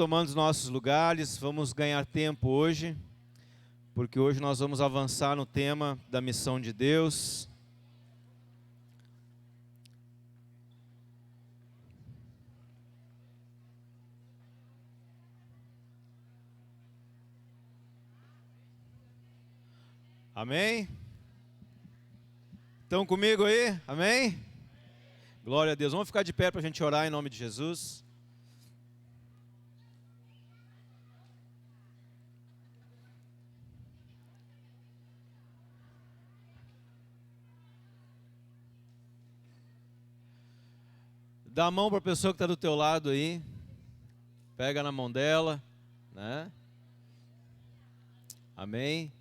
Tomando os nossos lugares, vamos ganhar tempo hoje, porque hoje nós vamos avançar no tema da missão de Deus. Amém? Estão comigo aí? Amém? Glória a Deus. Vamos ficar de pé para a gente orar em nome de Jesus. Dá a mão para a pessoa que está do teu lado aí. Pega na mão dela, né? Amém?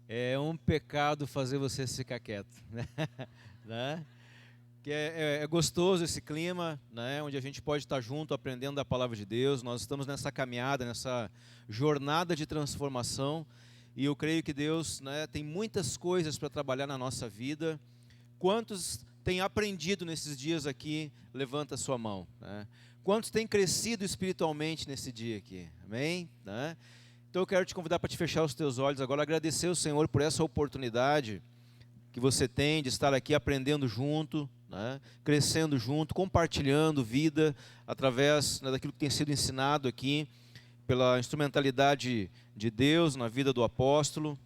É um pecado fazer você ficar quieto, né? Que é gostoso esse clima, né? Onde a gente pode estar junto, aprendendo da palavra de Deus. Nós estamos nessa caminhada, nessa jornada de transformação. E eu creio que Deus, né, tem muitas coisas para trabalhar na nossa vida. Quantos têm aprendido nesses dias aqui? Levanta a sua mão, né? Quantos têm crescido espiritualmente nesse dia aqui? Amém? Né? Então eu quero te convidar para te fechar os teus olhos agora, agradecer ao Senhor por essa oportunidade que você tem de estar aqui aprendendo junto, né? Crescendo junto, compartilhando vida através, né, daquilo que tem sido ensinado aqui pela instrumentalidade de Deus na vida do apóstolo.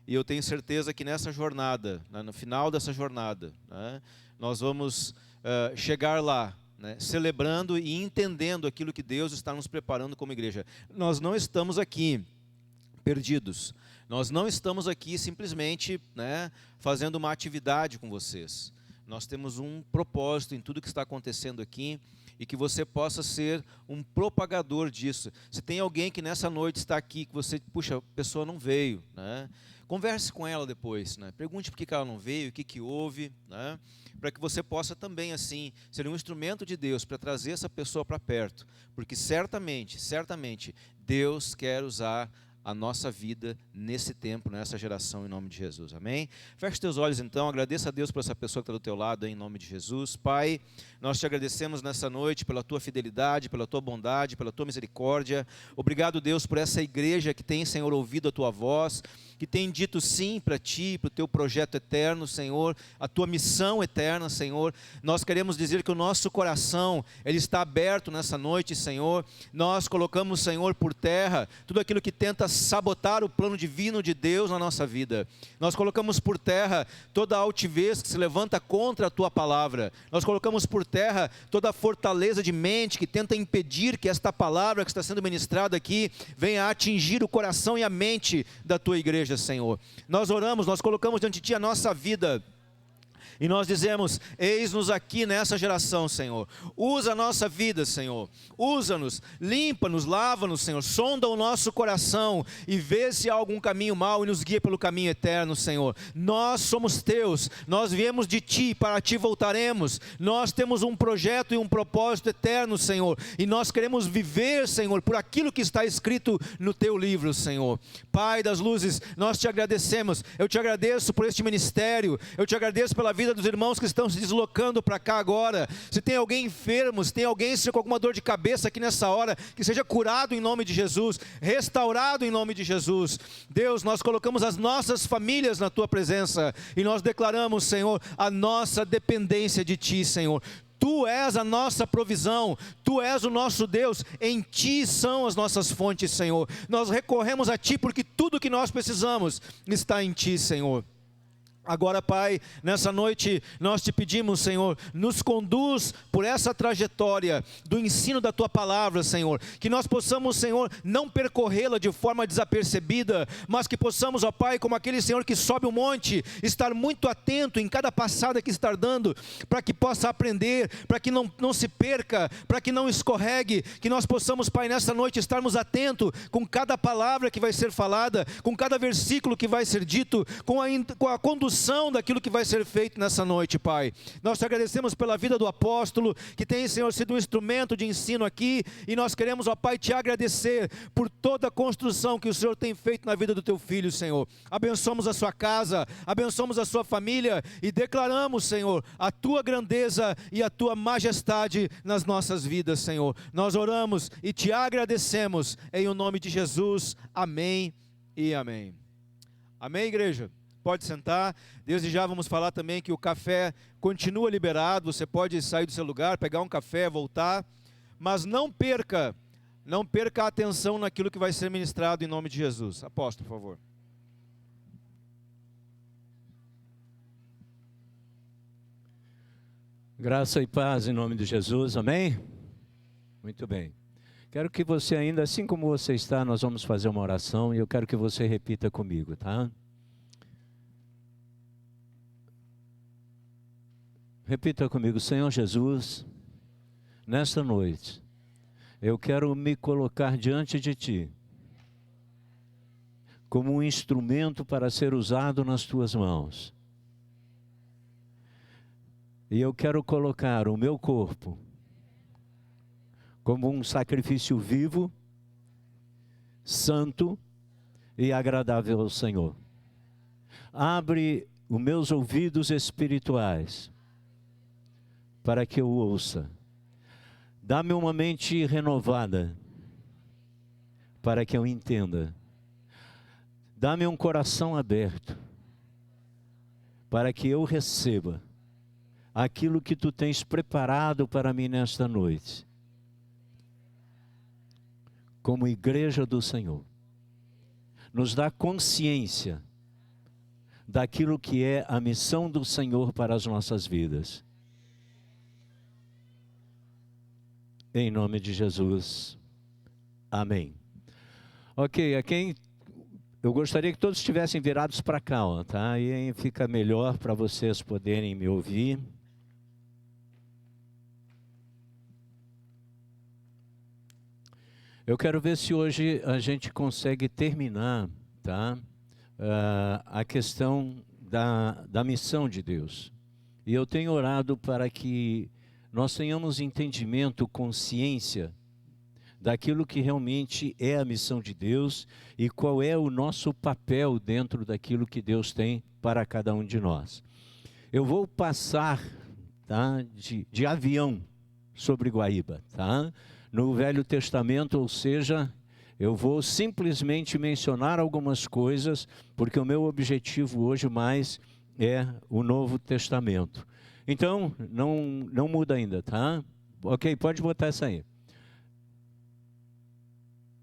E eu tenho certeza que nessa jornada, né, no final dessa jornada, né, nós vamos chegar lá, né, celebrando e entendendo aquilo que Deus está nos preparando como igreja. Nós não estamos aqui perdidos. Nós não estamos aqui simplesmente, né, fazendo uma atividade com vocês. Nós temos um propósito em tudo que está acontecendo aqui e que você possa ser um propagador disso. Se tem alguém que nessa noite está aqui, que você, puxa, a pessoa não veio, né? Converse com ela depois, né? Pergunte por que ela não veio, o que houve, né? Para que você possa também, assim, ser um instrumento de Deus para trazer essa pessoa para perto. Porque certamente, Deus quer usar a nossa vida nesse tempo, nessa geração, em nome de Jesus, amém? Feche teus olhos então, agradeça a Deus por essa pessoa que está do teu lado, em nome de Jesus. Pai, nós te agradecemos nessa noite pela tua fidelidade, pela tua bondade, pela tua misericórdia. Obrigado, Deus, por essa igreja que tem, Senhor, ouvido a tua voz, que tem dito sim para ti, para o teu projeto eterno, Senhor, a tua missão eterna, Senhor. Nós queremos dizer que o nosso coração, ele está aberto nessa noite, Senhor. Nós colocamos, Senhor, por terra tudo aquilo que tenta sabotar o plano divino de Deus na nossa vida. Nós colocamos por terra toda a altivez que se levanta contra a tua palavra. Nós colocamos por terra toda a fortaleza de mente que tenta impedir que esta palavra que está sendo ministrada aqui venha atingir o coração e a mente da tua igreja, Senhor. Nós oramos, nós colocamos diante de ti a nossa vida. E nós dizemos, eis-nos aqui nessa geração, Senhor. Usa a nossa vida, Senhor. Usa-nos, limpa-nos, lava-nos, Senhor. Sonda o nosso coração e vê se há algum caminho mau e nos guia pelo caminho eterno, Senhor. Nós somos teus, nós viemos de ti, para ti voltaremos. Nós temos um projeto e um propósito eterno, Senhor. E nós queremos viver, Senhor, por aquilo que está escrito no teu livro, Senhor. Pai das luzes, nós te agradecemos. Eu te agradeço por este ministério. Eu te agradeço pela vida dos irmãos que estão se deslocando para cá agora. Se tem alguém enfermo, se tem alguém com alguma dor de cabeça aqui nessa hora, que seja curado em nome de Jesus, restaurado em nome de Jesus. Deus, nós colocamos as nossas famílias na tua presença e nós declaramos, Senhor, a nossa dependência de ti, Senhor. Tu és a nossa provisão, Tu és o nosso Deus, em Ti são as nossas fontes, Senhor. Nós recorremos a Ti porque tudo que nós precisamos está em Ti, Senhor. Agora, Pai, nessa noite nós te pedimos, Senhor, nos conduz por essa trajetória do ensino da Tua palavra, Senhor, que nós possamos, Senhor, não percorrê-la de forma desapercebida, mas que possamos, ó Pai, como aquele Senhor que sobe o monte, estar muito atento em cada passada que está dando, para que possa aprender, para que não se perca, para que não escorregue, que nós possamos, Pai, nessa noite estarmos atentos com cada palavra que vai ser falada, com cada versículo que vai ser dito, com a condução unção daquilo que vai ser feito nessa noite, Pai. Nós te agradecemos pela vida do apóstolo, que tem, Senhor, sido um instrumento de ensino aqui, e nós queremos, ó Pai, te agradecer por toda a construção que o Senhor tem feito na vida do teu filho, Senhor. Abençoamos a sua casa, abençoamos a sua família, e declaramos, Senhor, a tua grandeza e a tua majestade nas nossas vidas, Senhor. Nós oramos e te agradecemos, em o nome de Jesus. Amém e amém. Amém, igreja? Pode sentar. Desde já vamos falar também que o café continua liberado. Você pode sair do seu lugar, pegar um café, voltar. Mas não perca a atenção naquilo que vai ser ministrado em nome de Jesus. Apóstolo, por favor. Graça e paz em nome de Jesus, amém? Muito bem. Quero que você ainda, assim como você está, nós vamos fazer uma oração e eu quero que você repita comigo, tá? Repita comigo: Senhor Jesus, nesta noite, eu quero me colocar diante de Ti, como um instrumento para ser usado nas Tuas mãos. E eu quero colocar o meu corpo como um sacrifício vivo, santo e agradável ao Senhor. Abre os meus ouvidos espirituais para que eu ouça. Dá-me uma mente renovada para que eu entenda. Dá-me um coração aberto para que eu receba aquilo que Tu tens preparado para mim nesta noite. Como igreja do Senhor, nos dá consciência daquilo que é a missão do Senhor para as nossas vidas. Em nome de Jesus. Amém. Ok, eu gostaria que todos estivessem virados para cá, ó, tá? Aí fica melhor para vocês poderem me ouvir. Eu quero ver se hoje a gente consegue terminar, tá? A questão da missão de Deus. E eu tenho orado para que nós tenhamos entendimento, consciência daquilo que realmente é a missão de Deus e qual é o nosso papel dentro daquilo que Deus tem para cada um de nós. Eu vou passar, tá, de avião sobre Guaíba, tá? No Velho Testamento, ou seja, eu vou simplesmente mencionar algumas coisas, porque o meu objetivo hoje mais é o Novo Testamento. Então, não muda ainda, tá? Ok, pode botar essa aí.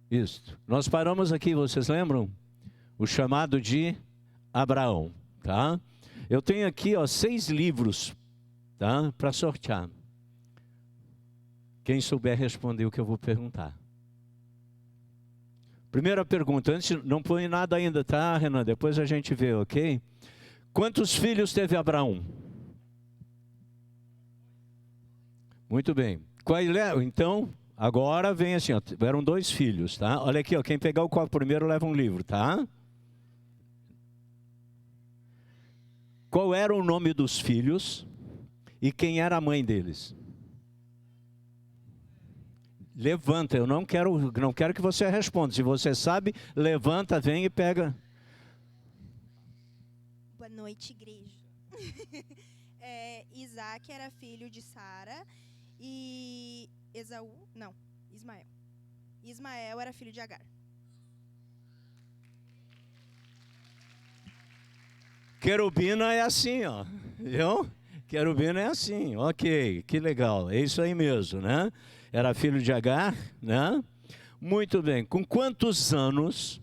Isso. Nós paramos aqui, vocês lembram? O chamado de Abraão, tá? Eu tenho aqui, ó, 6 livros, tá? Para sortear. Quem souber responder o que eu vou perguntar. Primeira pergunta, antes não põe nada ainda, tá, Renan? Depois a gente vê, ok? Quantos filhos teve Abraão? Muito bem. Então, agora vem assim, ó, eram 2 filhos, tá? Olha aqui, ó, quem pegar o copo primeiro leva um livro, tá? Qual era o nome dos filhos e quem era a mãe deles? Levanta, eu não quero que você responda. Se você sabe, levanta, vem e pega. Boa noite, igreja. Isaac era filho de Sara e Ismael. Ismael era filho de Agar. Querubina é assim, ó. Viu? Querubina é assim, ok, que legal. É isso aí mesmo, né? Era filho de Agar, né? Muito bem. Com quantos anos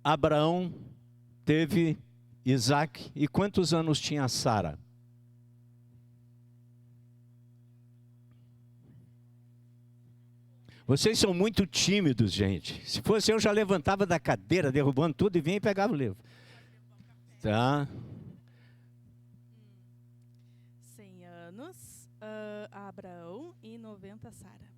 Abraão teve Isaac e quantos anos tinha Sara? Vocês são muito tímidos, gente. Se fosse eu, já levantava da cadeira, derrubando tudo e vinha e pegava o livro. Tá? 100 anos a Abraão e 90 a Sara.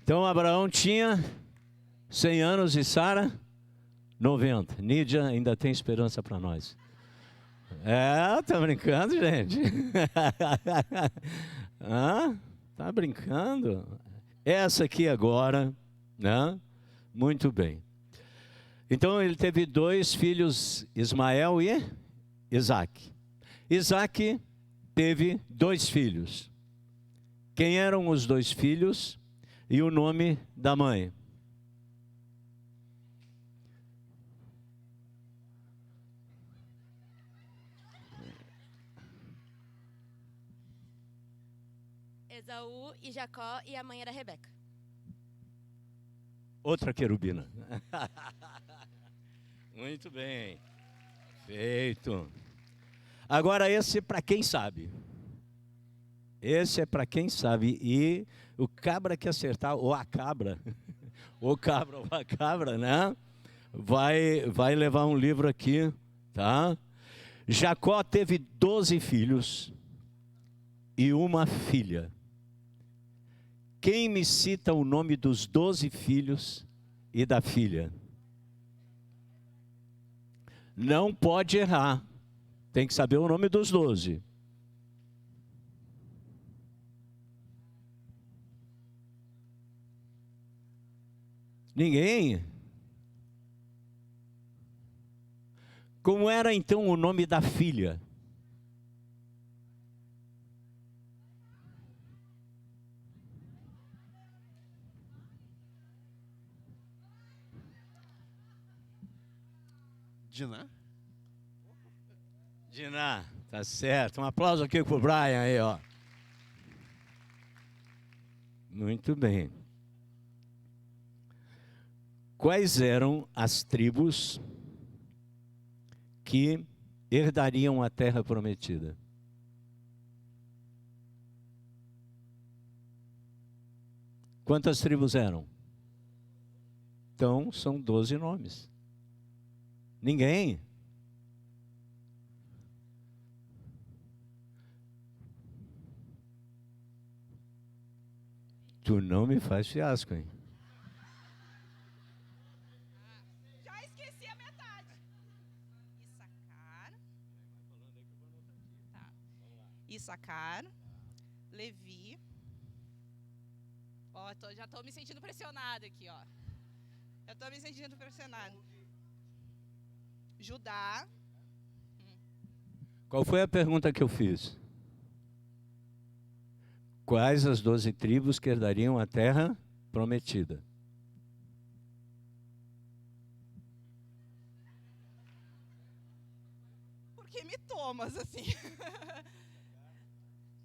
Então Abraão tinha 100 anos e Sara 90. Nídia ainda tem esperança para nós. Tá brincando, gente? Tá brincando? Essa aqui agora, né? Muito bem. Então ele teve 2 filhos, Ismael e Isaque. Isaque teve 2 filhos. Quem eram os 2 filhos e o nome da mãe? Esaú e Jacó, e a mãe era Rebeca. Outra querubina. Muito bem. Feito. Agora esse é para quem sabe. Esse é para quem sabe. E o cabra que acertar, ou a cabra, ou cabra ou a cabra, né? Vai levar um livro aqui, tá? Jacó teve 12 filhos e uma filha. Quem me cita o nome dos 12 filhos e da filha? Não pode errar. Tem que saber o nome dos 12. Ninguém? Como era então o nome da filha? Diná. Diná, tá certo. Um aplauso aqui pro Brian aí, ó. Muito bem. Quais eram as tribos que herdariam a terra prometida? Quantas tribos eram? Então, são 12 nomes. Ninguém? Tu não me faz fiasco, hein? Já esqueci a metade. Issacar, Levi. Ó, já tô me sentindo pressionada aqui, ó. Eu tô me sentindo pressionado. Judá. Qual foi a pergunta que eu fiz? Quais as 12 tribos que herdariam a terra prometida? Por que me tomas assim?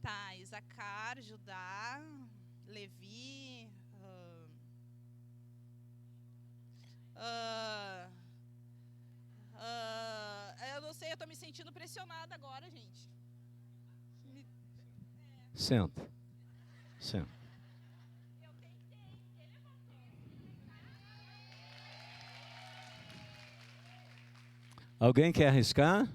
Tá, Issacar, Judá, Levi. Eu não sei, eu tô me sentindo pressionada agora, gente. Senta. Senta. Alguém quer arriscar?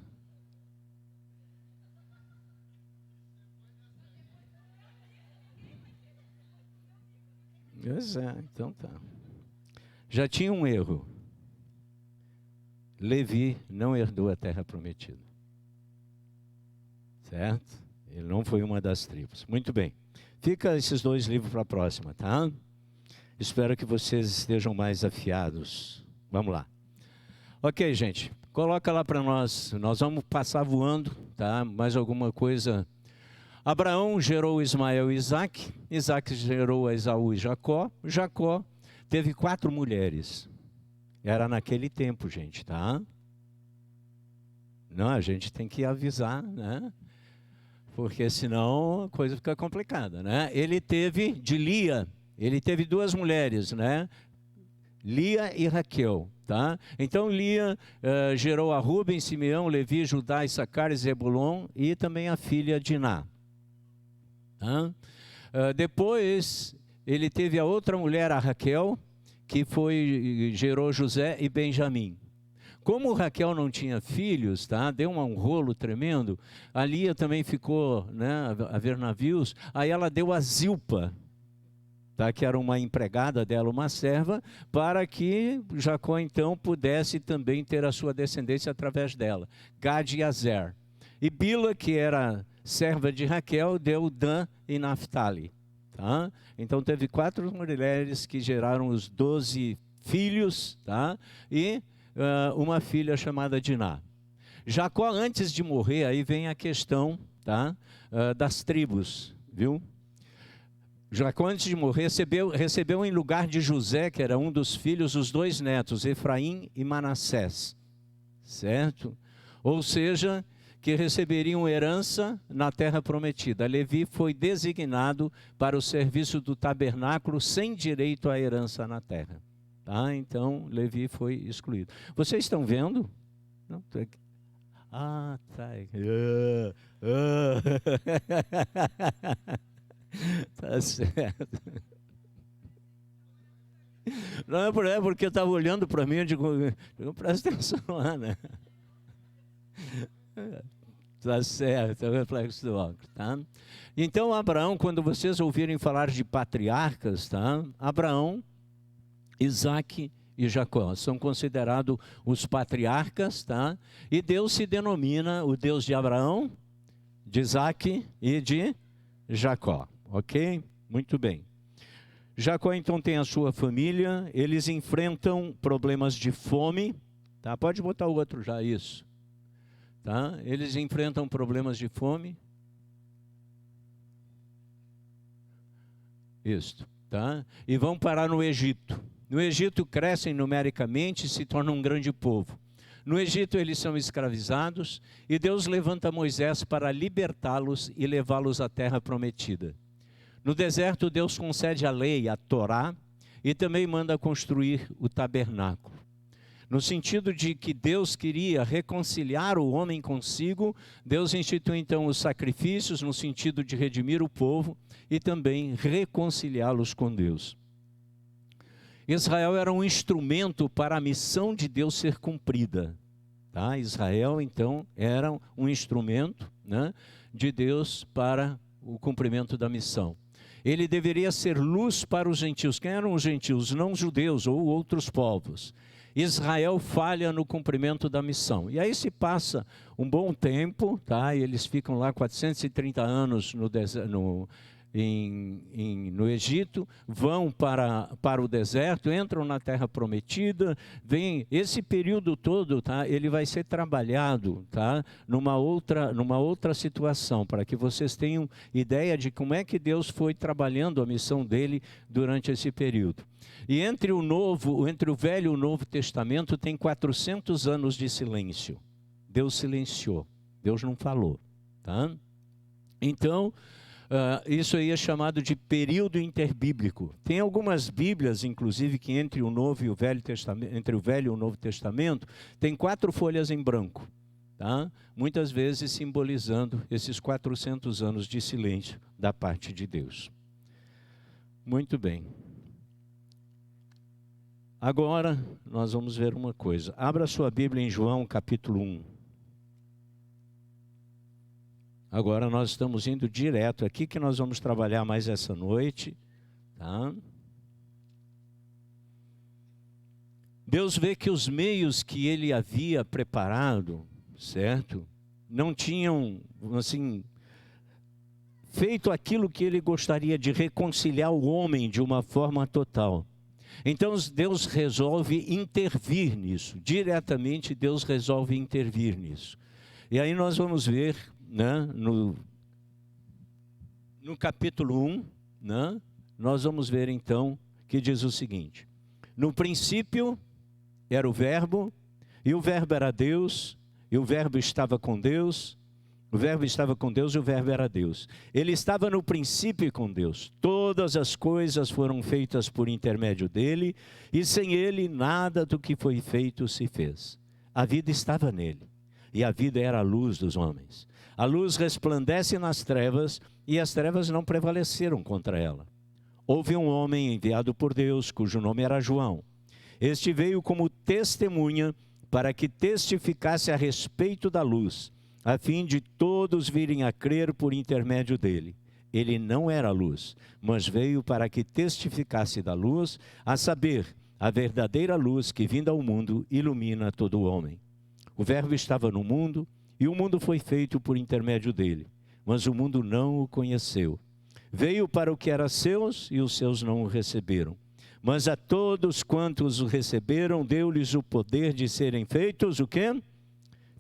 Então tá. Já tinha um erro. Levi não herdou a terra prometida. Certo? Ele não foi uma das tribos. Muito bem. Fica esses 2 livros para a próxima, tá? Espero que vocês estejam mais afiados. Vamos lá. Ok, gente. Coloca lá para nós. Nós vamos passar voando, tá? Mais alguma coisa. Abraão gerou Ismael e Isaque. Isaque gerou a Esaú e Jacó. Jacó teve 4 mulheres. Era naquele tempo, gente, tá? Não, a gente tem que avisar, né? Porque senão a coisa fica complicada, né? Ele teve de Lia, ele teve 2 mulheres, né? Lia e Raquel, tá? Então Lia gerou a Rubem, Simeão, Levi, Judá, Issacar e Zebulon e também a filha Diná. Tá? Depois ele teve a outra mulher, a Raquel, que gerou José e Benjamim. Como Raquel não tinha filhos, tá? Deu um rolo tremendo. A Lia também ficou, né, a ver navios. Aí ela deu a Zilpa, tá? Que era uma empregada dela, uma serva, para que Jacó então pudesse também ter a sua descendência através dela, Gad e Azer. E Bila, que era serva de Raquel, deu Dan e Naphtali. Tá? Então teve 4 mulheres que geraram os 12 filhos, tá? E uma filha chamada Diná. Jacó, antes de morrer, aí vem a questão, tá? Das tribos, viu? Jacó, antes de morrer, recebeu em lugar de José, que era um dos filhos, os 2 netos, Efraim e Manassés, certo? Ou seja, que receberiam herança na terra prometida. Levi foi designado para o serviço do tabernáculo sem direito à herança na terra. Tá? Então, Levi foi excluído. Vocês estão vendo? Não, tá. Tá certo. Não é porque eu estava olhando para mim, eu digo, presta atenção lá, né? Tá certo, é o reflexo do óculos, tá? Então, Abraão, quando vocês ouvirem falar de patriarcas, tá? Abraão, Isaque e Jacó são considerados os patriarcas, tá? E Deus se denomina o Deus de Abraão, de Isaque e de Jacó, ok? Muito bem. Jacó então tem a sua família, eles enfrentam problemas de fome, tá? Pode botar o outro já, isso. Tá? Eles enfrentam problemas de fome. Isso, tá? E vão parar no Egito. No Egito crescem numericamente e se tornam um grande povo. No Egito eles são escravizados e Deus levanta Moisés para libertá-los e levá-los à terra prometida. No deserto Deus concede a lei, a Torá, e também manda construir o tabernáculo. No sentido de que Deus queria reconciliar o homem consigo, Deus instituiu então os sacrifícios no sentido de redimir o povo e também reconciliá-los com Deus. Israel era um instrumento para a missão de Deus ser cumprida. Tá? Israel então era um instrumento, né, de Deus para o cumprimento da missão. Ele deveria ser luz para os gentios. Quem eram os gentios? Não judeus ou outros povos. Israel falha no cumprimento da missão. E aí se passa um bom tempo, tá? E eles ficam lá 430 anos no Egito, vão para o deserto, entram na terra prometida, vem esse período todo, tá? Ele vai ser trabalhado, tá? numa outra situação, para que vocês tenham ideia de como é que Deus foi trabalhando a missão dele durante esse período. E entre o Velho e o Novo Testamento tem 400 anos de silêncio. Deus silenciou, Deus não falou, tá? Então, isso aí é chamado de período interbíblico. Tem algumas Bíblias, inclusive, que entre o Velho e o Novo Testamento, tem 4 folhas em branco, tá? Muitas vezes simbolizando esses 400 anos de silêncio da parte de Deus. Muito bem. Agora, nós vamos ver uma coisa. Abra sua Bíblia em João, capítulo 1. Agora nós estamos indo direto aqui, que nós vamos trabalhar mais essa noite. Tá? Deus vê que os meios que ele havia preparado, certo? Não tinham, assim, feito aquilo que ele gostaria de reconciliar o homem de uma forma total. Então Deus resolve intervir nisso, diretamente Deus resolve intervir nisso. E aí nós vamos ver, né, no capítulo 1, né, nós vamos ver então que diz o seguinte: no princípio era o Verbo, e o Verbo era Deus, e o Verbo estava com Deus. O Verbo estava com Deus e o Verbo era Deus. Ele estava no princípio com Deus. Todas as coisas foram feitas por intermédio dele, e sem ele nada do que foi feito se fez. A vida estava nele, e a vida era a luz dos homens. A luz resplandece nas trevas, e as trevas não prevaleceram contra ela. Houve um homem enviado por Deus, cujo nome era João. Este veio como testemunha para que testificasse a respeito da luz, a fim de todos virem a crer por intermédio dele. ele não era luz, mas veio para que testificasse da luz, a saber, a verdadeira luz que vinda ao mundo ilumina todo o homem. O Verbo estava no mundo, e o mundo foi feito por intermédio dele, mas o mundo não o conheceu. Veio para o que era seus, e os seus não o receberam. Mas a todos quantos o receberam, deu-lhes o poder de serem feitos, o quê?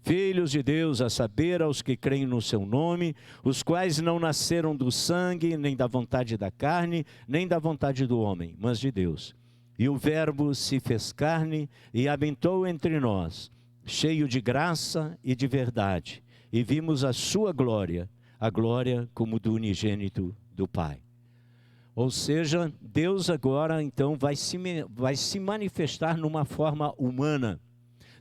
Filhos de Deus, a saber, aos que creem no seu nome, os quais não nasceram do sangue, nem da vontade da carne, nem da vontade do homem, mas de Deus. E o Verbo se fez carne e habitou entre nós, cheio de graça e de verdade, e vimos a sua glória, a glória como do unigênito do Pai. Ou seja, Deus agora então vai se manifestar numa forma humana.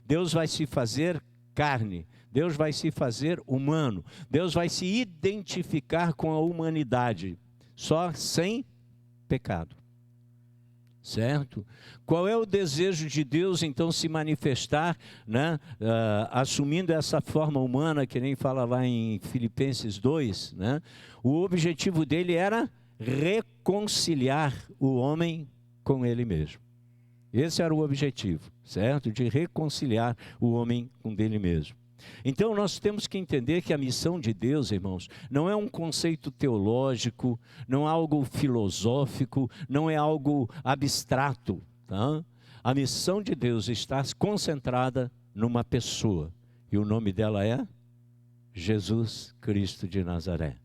Deus vai se fazer carne, Deus vai se fazer humano, Deus vai se identificar com a humanidade, só sem pecado. Certo? Qual é o desejo de Deus então se manifestar, né? Assumindo essa forma humana, que nem fala lá em Filipenses 2, né? O objetivo dele era reconciliar o homem com ele mesmo. Esse era o objetivo, certo? De reconciliar o homem com ele mesmo. Então nós temos que entender que a missão de Deus, irmãos, não é um conceito teológico, não é algo filosófico, não é algo abstrato, tá? A missão de Deus está concentrada numa pessoa, e o nome dela é Jesus Cristo de Nazaré.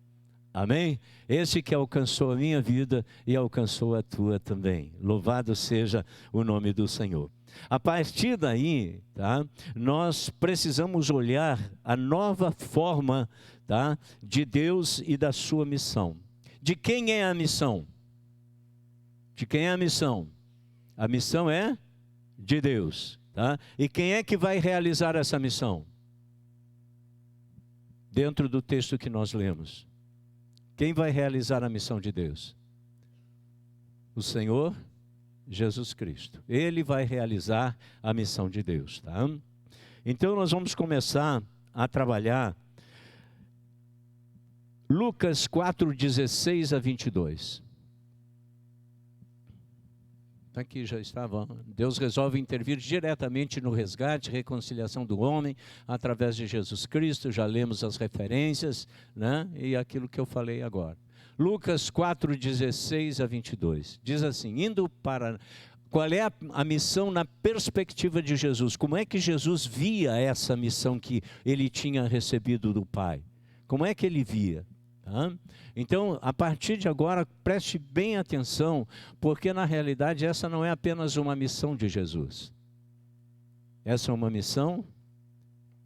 Amém? Esse que alcançou a minha vida e alcançou a tua também. Louvado seja o nome do Senhor. A partir daí, tá, nós precisamos olhar a nova forma, tá, de Deus e da sua missão. De quem é a missão? De quem é a missão? A missão é de Deus. Tá? E quem é que vai realizar essa missão? Dentro do texto que nós lemos. Quem vai realizar a missão de Deus? O Senhor Jesus Cristo. Ele vai realizar a missão de Deus, tá? Então nós vamos começar a trabalhar Lucas 4:16 a 22. Aqui já estava. Deus resolve intervir diretamente no resgate, reconciliação do homem através de Jesus Cristo. Já lemos as referências, né? E aquilo que eu falei agora. Lucas 4:16 a 22. Diz assim: qual é a missão na perspectiva de Jesus? Como é que Jesus via essa missão que ele tinha recebido do Pai? Como é que ele via? Tá? Então, a partir de agora, preste bem atenção, porque na realidade essa não é apenas uma missão de Jesus. Essa é uma missão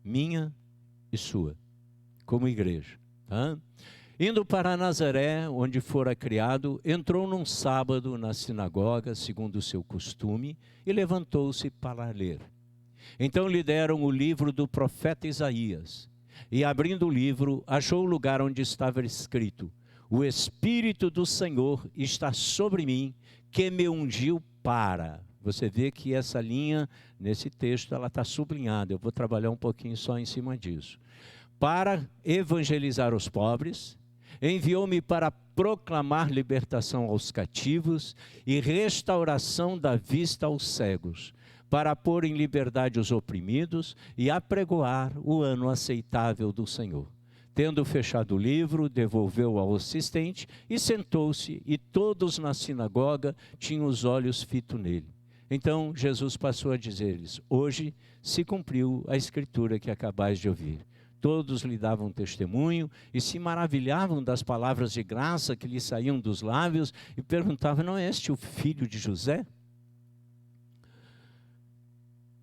minha e sua, como igreja. Tá? Indo para Nazaré, onde fora criado, entrou num sábado na sinagoga, segundo o seu costume, e levantou-se para ler. Então lhe deram o livro do profeta Isaías, e abrindo o livro, achou o lugar onde estava escrito: o Espírito do Senhor está sobre mim, que me ungiu para... Você vê que essa linha, nesse texto, ela está sublinhada. Eu vou trabalhar um pouquinho só em cima disso. Para evangelizar os pobres, enviou-me para proclamar libertação aos cativos e restauração da vista aos cegos, para pôr em liberdade os oprimidos e apregoar o ano aceitável do Senhor. Tendo fechado o livro, devolveu ao assistente e sentou-se, e todos na sinagoga tinham os olhos fitos nele. Então Jesus passou a dizer-lhes: hoje se cumpriu a escritura que acabais de ouvir. Todos lhe davam testemunho e se maravilhavam das palavras de graça que lhe saíam dos lábios e perguntavam: não é este o filho de José?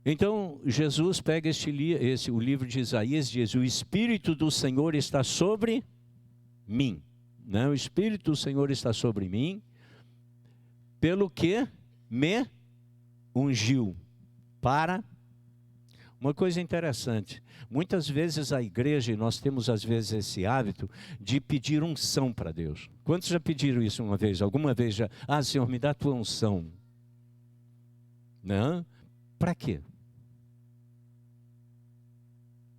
Então Jesus pega o livro de Isaías e diz: o Espírito do Senhor está sobre mim. Né? O Espírito do Senhor está sobre mim, pelo que me ungiu para... Uma coisa interessante, muitas vezes a igreja, e nós temos às vezes esse hábito de pedir unção para Deus. Quantos já pediram isso uma vez? Alguma vez já? Ah, Senhor, me dá a tua unção. Não? Para quê?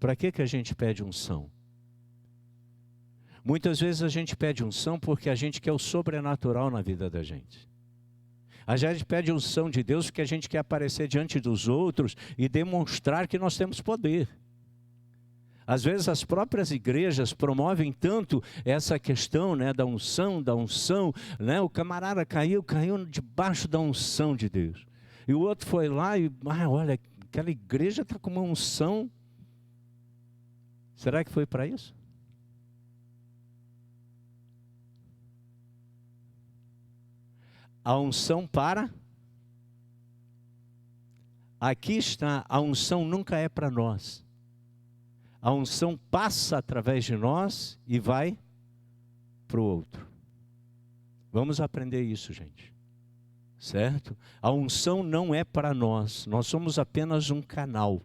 Para que a gente pede unção? Muitas vezes a gente pede unção porque a gente quer o sobrenatural na vida da gente. A gente pede unção de Deus porque a gente quer aparecer diante dos outros e demonstrar que nós temos poder. Às vezes as próprias igrejas promovem tanto essa questão, né, da unção, né? O camarada caiu debaixo da unção de Deus. E o outro foi lá e, olha, aquela igreja está com uma unção. Será que foi para isso? A unção para? Aqui está, a unção nunca é para nós. A unção passa através de nós e vai para o outro. Vamos aprender isso, gente. Certo? A unção não é para nós. Nós somos apenas um canal.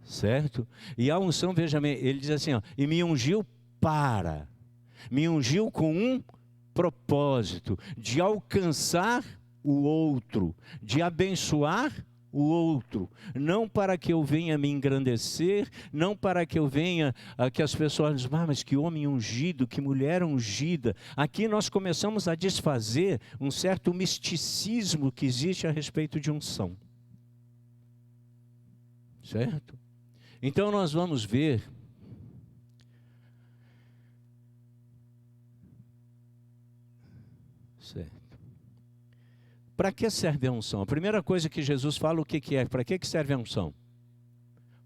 Certo? E a unção, veja bem, ele diz assim, ó, e me ungiu para. Me ungiu com um propósito de alcançar o outro, de abençoar o outro, não para que eu venha me engrandecer, não para que eu venha, que as pessoas dizem, mas que homem ungido, que mulher ungida. Aqui nós começamos a desfazer um certo misticismo que existe a respeito de unção. Certo? Então nós vamos ver certo. Para que serve a unção? A primeira coisa que Jesus fala, o que é? Para que serve a unção?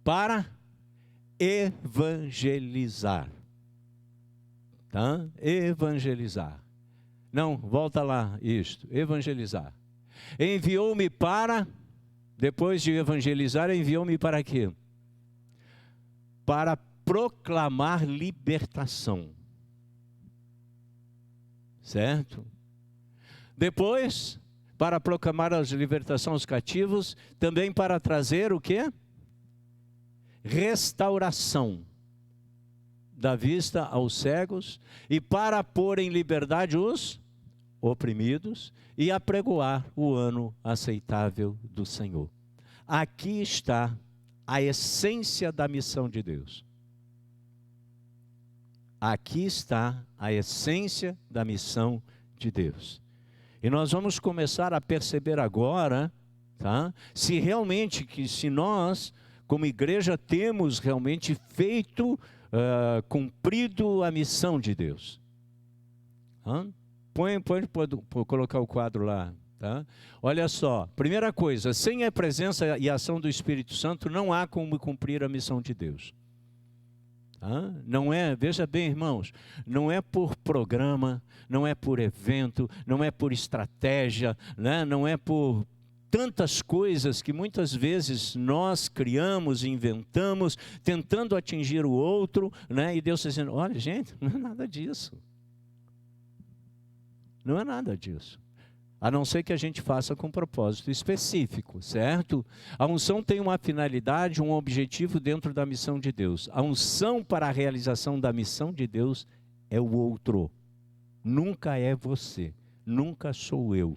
Para evangelizar. Tá? Evangelizar. Não, volta lá, isto. Evangelizar. Enviou-me para, depois de evangelizar, enviou-me para quê? Para proclamar libertação. Certo? Depois, para proclamar a libertação aos cativos, também para trazer o quê? Restauração da vista aos cegos e para pôr em liberdade os oprimidos e apregoar o ano aceitável do Senhor. Aqui está a essência da missão de Deus. Aqui está a essência da missão de Deus. E nós vamos começar a perceber agora, tá? Se realmente, se nós, como igreja, temos realmente feito, cumprido a missão de Deus. Pode colocar o quadro lá. Tá? Olha só, primeira coisa, sem a presença e a ação do Espírito Santo, não há como cumprir a missão de Deus. Não é, veja bem, irmãos, não é por programa, não é por evento, não é por estratégia, né? Não é por tantas coisas que muitas vezes nós criamos, inventamos, tentando atingir o outro, né? E Deus está dizendo, olha gente, não é nada disso. Não é nada disso. A não ser que a gente faça com um propósito específico, certo? A unção tem uma finalidade, um objetivo dentro da missão de Deus. A unção para a realização da missão de Deus é o outro. Nunca é você, nunca sou eu,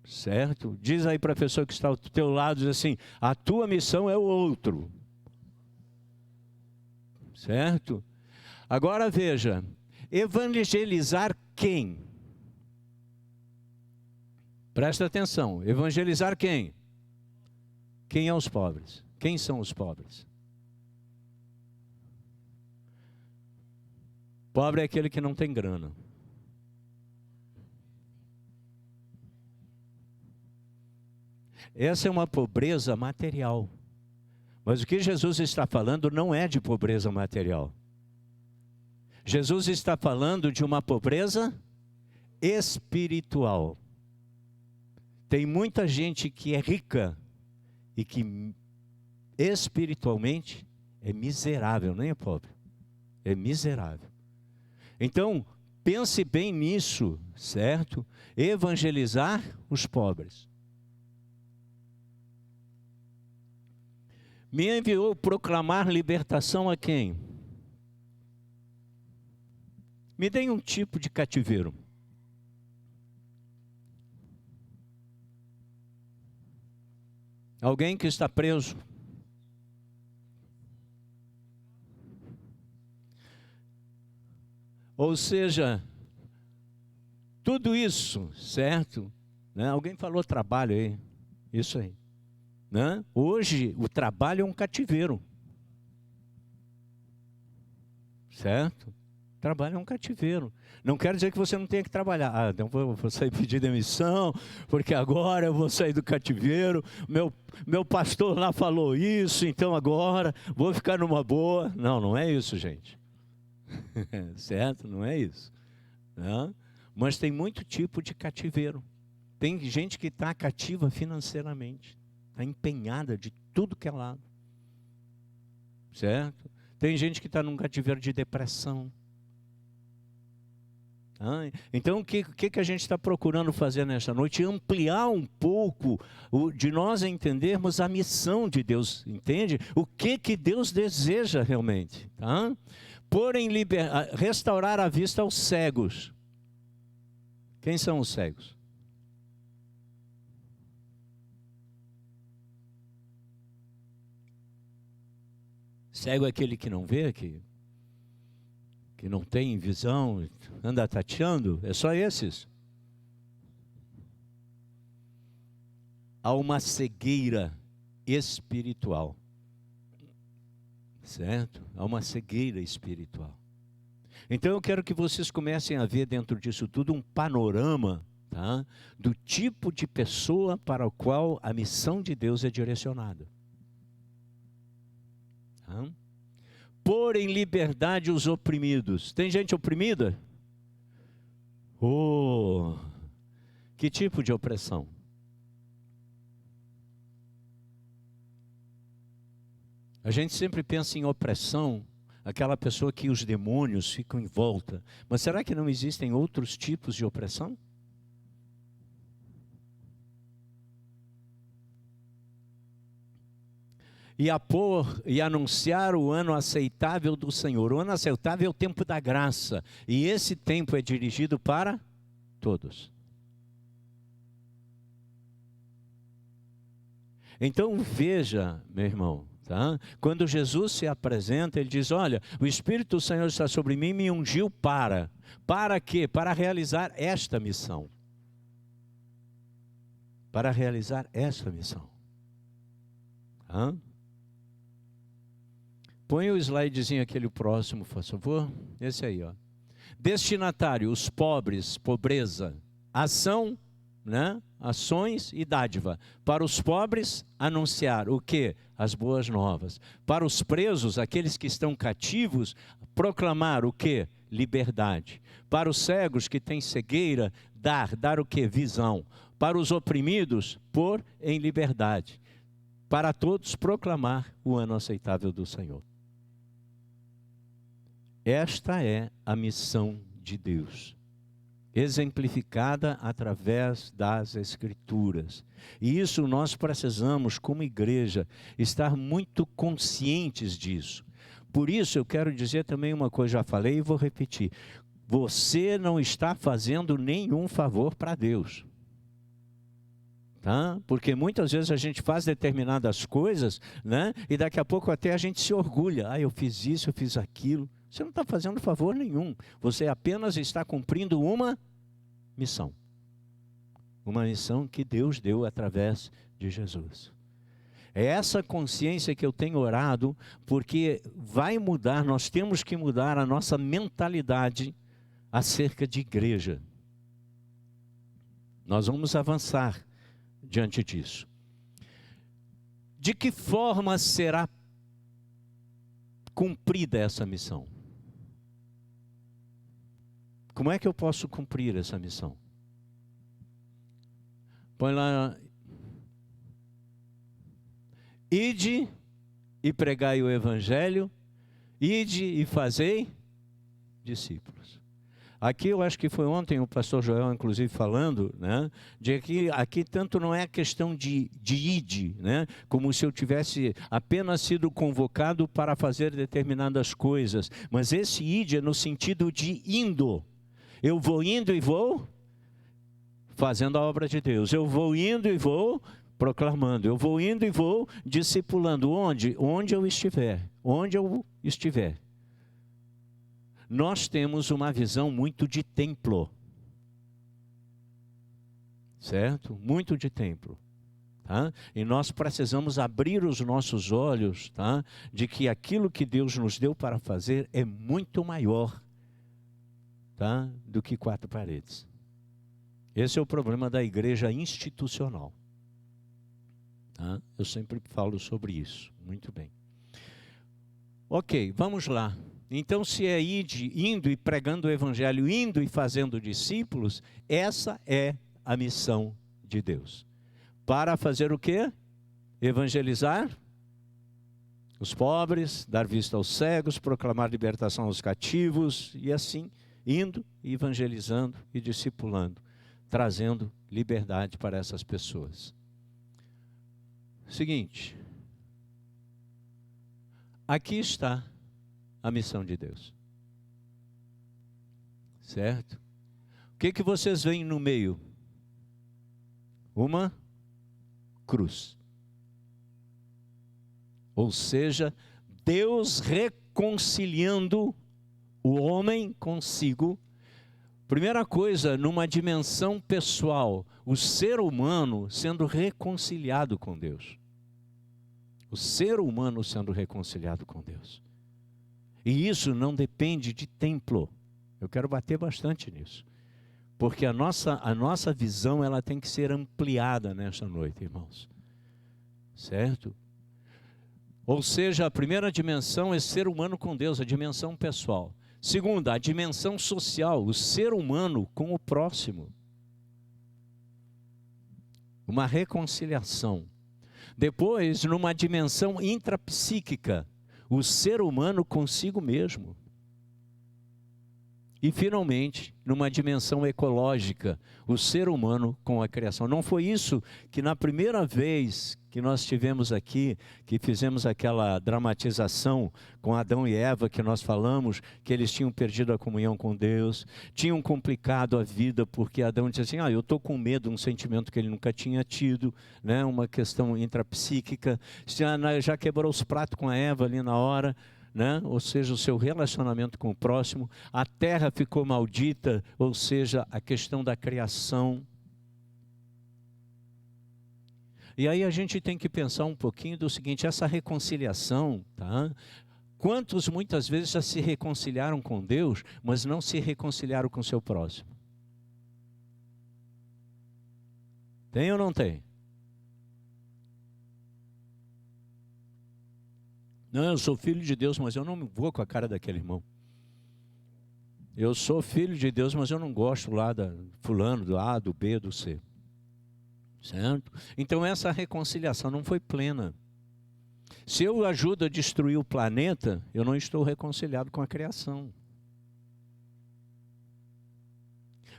certo? Diz aí para a pessoa que está ao teu lado, diz assim, a tua missão é o outro. Certo? Agora veja, evangelizar quem? Presta atenção, evangelizar quem? Quem é os pobres? Quem são os pobres? Pobre é aquele que não tem grana. Essa é uma pobreza material. Mas o que Jesus está falando não é de pobreza material. Jesus está falando de uma pobreza espiritual. Tem muita gente que é rica e que espiritualmente é miserável, nem é pobre, é miserável. Então, pense bem nisso, certo? Evangelizar os pobres. Me enviou proclamar libertação a quem? Me deem um tipo de cativeiro. Alguém que está preso. Ou seja, tudo isso, certo? Né? Alguém falou trabalho aí, isso aí. Né? Hoje o trabalho é um cativeiro. Certo? Trabalho é um cativeiro. Não quero dizer que você não tenha que trabalhar. Ah, então vou sair pedir demissão, porque agora eu vou sair do cativeiro. Meu pastor lá falou isso, então agora vou ficar numa boa. Não, não é isso, gente. Certo? Não é isso. Não? Mas tem muito tipo de cativeiro. Tem gente que está cativa financeiramente. Está empenhada de tudo que é lado. Certo? Tem gente que está num cativeiro de depressão. Então, o que a gente está procurando fazer nesta noite? Ampliar um pouco de nós entendermos a missão de Deus, entende? O que Deus deseja realmente. Tá? Restaurar a vista aos cegos. Quem são os cegos? Cego é aquele que não vê, que não tem visão, anda tateando, é só esses. Há uma cegueira espiritual, certo? Há uma cegueira espiritual. Então eu quero que vocês comecem a ver dentro disso tudo um panorama, tá? Do tipo de pessoa para o qual a missão de Deus é direcionada. Pôr em liberdade os oprimidos. Tem gente oprimida? Oh, que tipo de opressão? A gente sempre pensa em opressão, aquela pessoa que os demônios ficam em volta. Mas será que não existem outros tipos de opressão? E anunciar o ano aceitável do Senhor. O ano aceitável é o tempo da graça. E esse tempo é dirigido para todos. Então veja, meu irmão, tá? Quando Jesus se apresenta, ele diz, olha, o Espírito do Senhor está sobre mim e me ungiu para quê? Para realizar esta missão. Para realizar esta missão. Põe o slidezinho aquele próximo, por favor. Esse aí, ó. Destinatário, os pobres, pobreza. Ação, né? Ações e dádiva. Para os pobres, anunciar o quê? As boas novas. Para os presos, aqueles que estão cativos, proclamar o quê? Liberdade. Para os cegos que têm cegueira, dar o quê? Visão. Para os oprimidos, pôr em liberdade. Para todos, proclamar o ano aceitável do Senhor. Esta é a missão de Deus, exemplificada através das Escrituras. E isso nós precisamos, como igreja, estar muito conscientes disso. Por isso eu quero dizer também uma coisa, já falei e vou repetir. Você não está fazendo nenhum favor para Deus. Tá? Porque muitas vezes a gente faz determinadas coisas, né? E daqui a pouco até a gente se orgulha. Eu fiz isso, eu fiz aquilo. Você não está fazendo favor nenhum. Você apenas está cumprindo uma missão. Uma missão que Deus deu através de Jesus. É essa consciência que eu tenho orado, porque vai mudar, nós temos que mudar a nossa mentalidade acerca de igreja. Nós vamos avançar diante disso. De que forma será cumprida essa missão? Como é que eu posso cumprir essa missão? Põe lá. Ide e pregai o evangelho, ide e fazei discípulos. Aqui eu acho que foi ontem o pastor Joel, inclusive, falando, né, de que aqui tanto não é a questão de ide, né, como se eu tivesse apenas sido convocado para fazer determinadas coisas, mas esse ide é no sentido de indo. Eu vou indo e vou fazendo a obra de Deus. Eu vou indo e vou proclamando. Eu vou indo e vou discipulando. Onde? Onde eu estiver. Onde eu estiver. nós temos uma visão muito de templo. Certo? Muito de templo. Tá? E nós precisamos abrir os nossos olhos, tá? De que aquilo que Deus nos deu para fazer é muito maior, tá? Do que 4 paredes. Esse é o problema da igreja institucional. Tá? Eu sempre falo sobre isso. Muito bem. Ok, vamos lá. Então, se é indo e pregando o evangelho, indo e fazendo discípulos, essa é a missão de Deus. Para fazer o quê? Evangelizar os pobres, dar vista aos cegos, proclamar libertação aos cativos, e assim, indo e evangelizando e discipulando, trazendo liberdade para essas pessoas. Seguinte, aqui está a missão de Deus. Certo? O que vocês veem no meio? Uma cruz. Ou seja, Deus reconciliando o homem consigo. Primeira coisa, numa dimensão pessoal, o ser humano sendo reconciliado com Deus. O ser humano sendo reconciliado com Deus. E isso não depende de templo. Eu quero bater bastante nisso. Porque a nossa visão ela tem que ser ampliada nesta noite, irmãos. Certo? Ou seja, a primeira dimensão é ser humano com Deus, a dimensão pessoal. Segunda, a dimensão social, o ser humano com o próximo. Uma reconciliação. Depois, numa dimensão intrapsíquica, o ser humano consigo mesmo. E, finalmente, numa dimensão ecológica, o ser humano com a criação. Não foi isso que na primeira vez que nós estivemos aqui, que fizemos aquela dramatização com Adão e Eva, que nós falamos que eles tinham perdido a comunhão com Deus, tinham complicado a vida, porque Adão disse assim, eu estou com medo, um sentimento que ele nunca tinha tido, né? Uma questão intrapsíquica, já quebrou os pratos com a Eva ali na hora, né? Ou seja, o seu relacionamento com o próximo, a terra ficou maldita, ou seja, a questão da criação. E aí a gente tem que pensar um pouquinho do seguinte, essa reconciliação, tá? Quantos muitas vezes já se reconciliaram com Deus, mas não se reconciliaram com o seu próximo? Tem ou não tem? Não, eu sou filho de Deus, mas eu não vou com a cara daquele irmão. Eu sou filho de Deus, mas eu não gosto lá da fulano, do A, do B, do C. Certo? Então essa reconciliação não foi plena. Se eu ajudo a destruir o planeta, eu não estou reconciliado com a criação.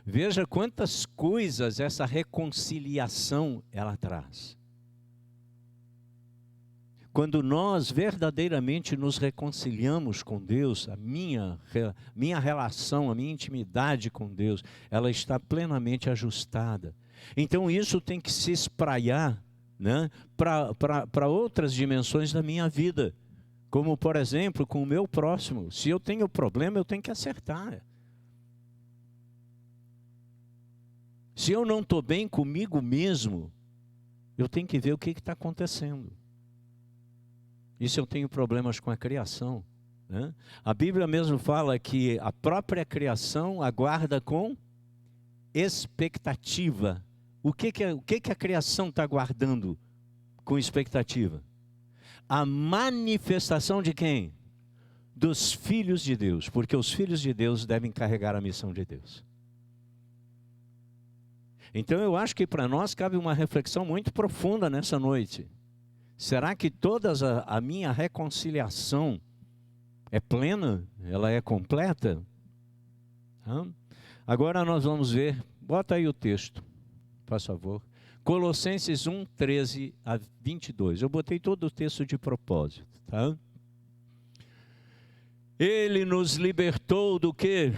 Veja quantas coisas essa reconciliação ela traz. Quando nós verdadeiramente nos reconciliamos com Deus, a minha relação, a minha intimidade com Deus, ela está plenamente ajustada. Então isso tem que se espraiar, né, para outras dimensões da minha vida. Como, por exemplo, com o meu próximo. Se eu tenho problema, eu tenho que acertar. Se eu não estou bem comigo mesmo, eu tenho que ver o que está acontecendo. E se eu tenho problemas com a criação, né? A Bíblia mesmo fala que a própria criação aguarda com expectativa. O que a criação está aguardando com expectativa? A manifestação de quem? Dos filhos de Deus, porque os filhos de Deus devem carregar a missão de Deus. Então eu acho que para nós cabe uma reflexão muito profunda nessa noite. Será que toda a minha reconciliação é plena? Ela é completa? Agora nós vamos ver, bota aí o texto, por favor. Colossenses 1, 13 a 22. Eu botei todo o texto de propósito, tá? Ele nos libertou do quê?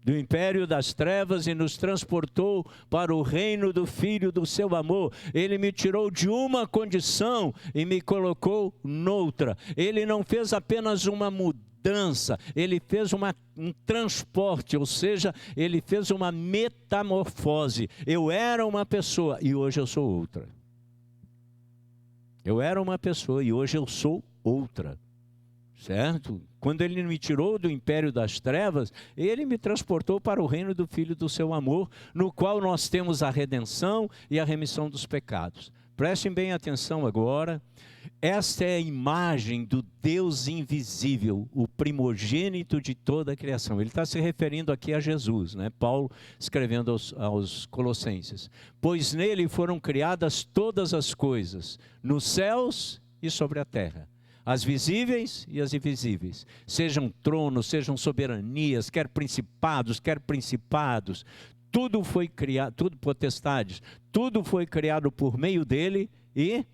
Do império das trevas e nos transportou para o reino do Filho do seu amor. Ele me tirou de uma condição e me colocou noutra. Ele não fez apenas uma mudança mudança, ele fez um transporte, ou seja, ele fez uma metamorfose. Eu era uma pessoa e hoje eu sou outra. Eu era uma pessoa e hoje eu sou outra. Certo? Quando ele me tirou do império das trevas, ele me transportou para o reino do Filho do seu amor, no qual nós temos a redenção e a remissão dos pecados. Prestem bem atenção agora. Esta é a imagem do Deus invisível, o primogênito de toda a criação. Ele está se referindo aqui a Jesus, né? Paulo escrevendo aos Colossenses. Pois nele foram criadas todas as coisas, nos céus e sobre a terra. As visíveis e as invisíveis, sejam tronos, sejam soberanias, quer principados, tudo foi criado, tudo potestades, tudo foi criado por meio dele e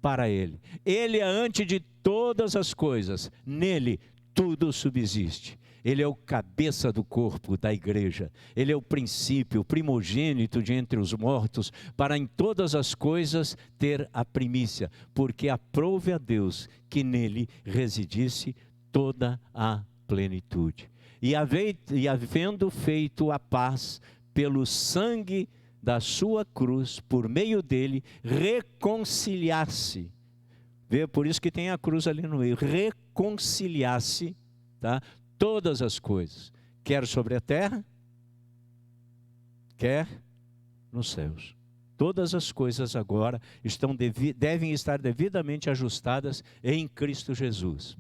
para ele. Ele é antes de todas as coisas, nele tudo subsiste. Ele é o cabeça do corpo da igreja. Ele é o princípio, o primogênito de entre os mortos, para em todas as coisas ter a primícia, porque aprouve a Deus que nele residisse toda a plenitude. E havendo feito a paz pelo sangue da sua cruz, por meio dele, reconciliar-se. Vê, por isso que tem a cruz ali no meio. Reconciliar-se, tá? Todas as coisas, quer sobre a terra, quer nos céus. Todas as coisas agora devem estar devidamente ajustadas em Cristo Jesus.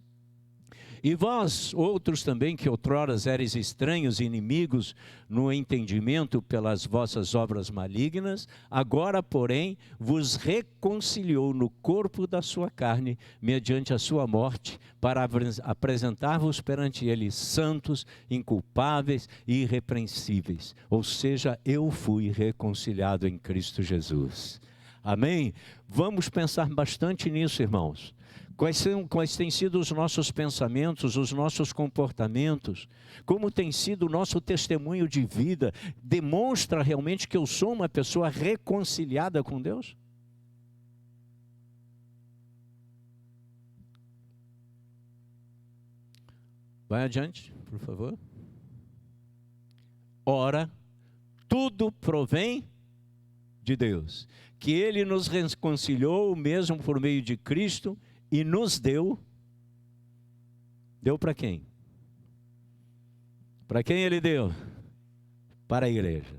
E vós, outros também, que outroras eres estranhos e inimigos no entendimento pelas vossas obras malignas, agora, porém, vos reconciliou no corpo da sua carne, mediante a sua morte, para apresentar-vos perante ele santos, inculpáveis e irrepreensíveis. Ou seja, eu fui reconciliado em Cristo Jesus. Amém? Vamos pensar bastante nisso, irmãos. Quais têm sido os nossos pensamentos, os nossos comportamentos? Como tem sido o nosso testemunho de vida? Demonstra realmente que eu sou uma pessoa reconciliada com Deus? Vai adiante, por favor. Ora, tudo provém de Deus, que Ele nos reconciliou mesmo por meio de Cristo e nos deu para quem? Para quem Ele deu? Para a igreja.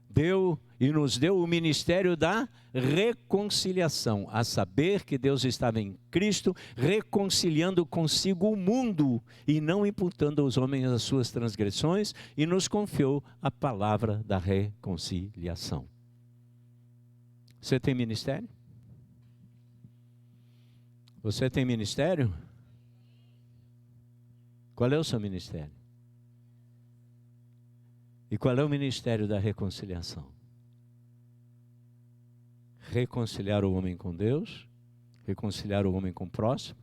Deu e nos deu o ministério da reconciliação, a saber que Deus estava em Cristo reconciliando consigo o mundo e não imputando aos homens as suas transgressões, e nos confiou a palavra da reconciliação. Você tem ministério? Você tem ministério? Qual é o seu ministério? E qual é o ministério da reconciliação? Reconciliar o homem com Deus, reconciliar o homem com o próximo,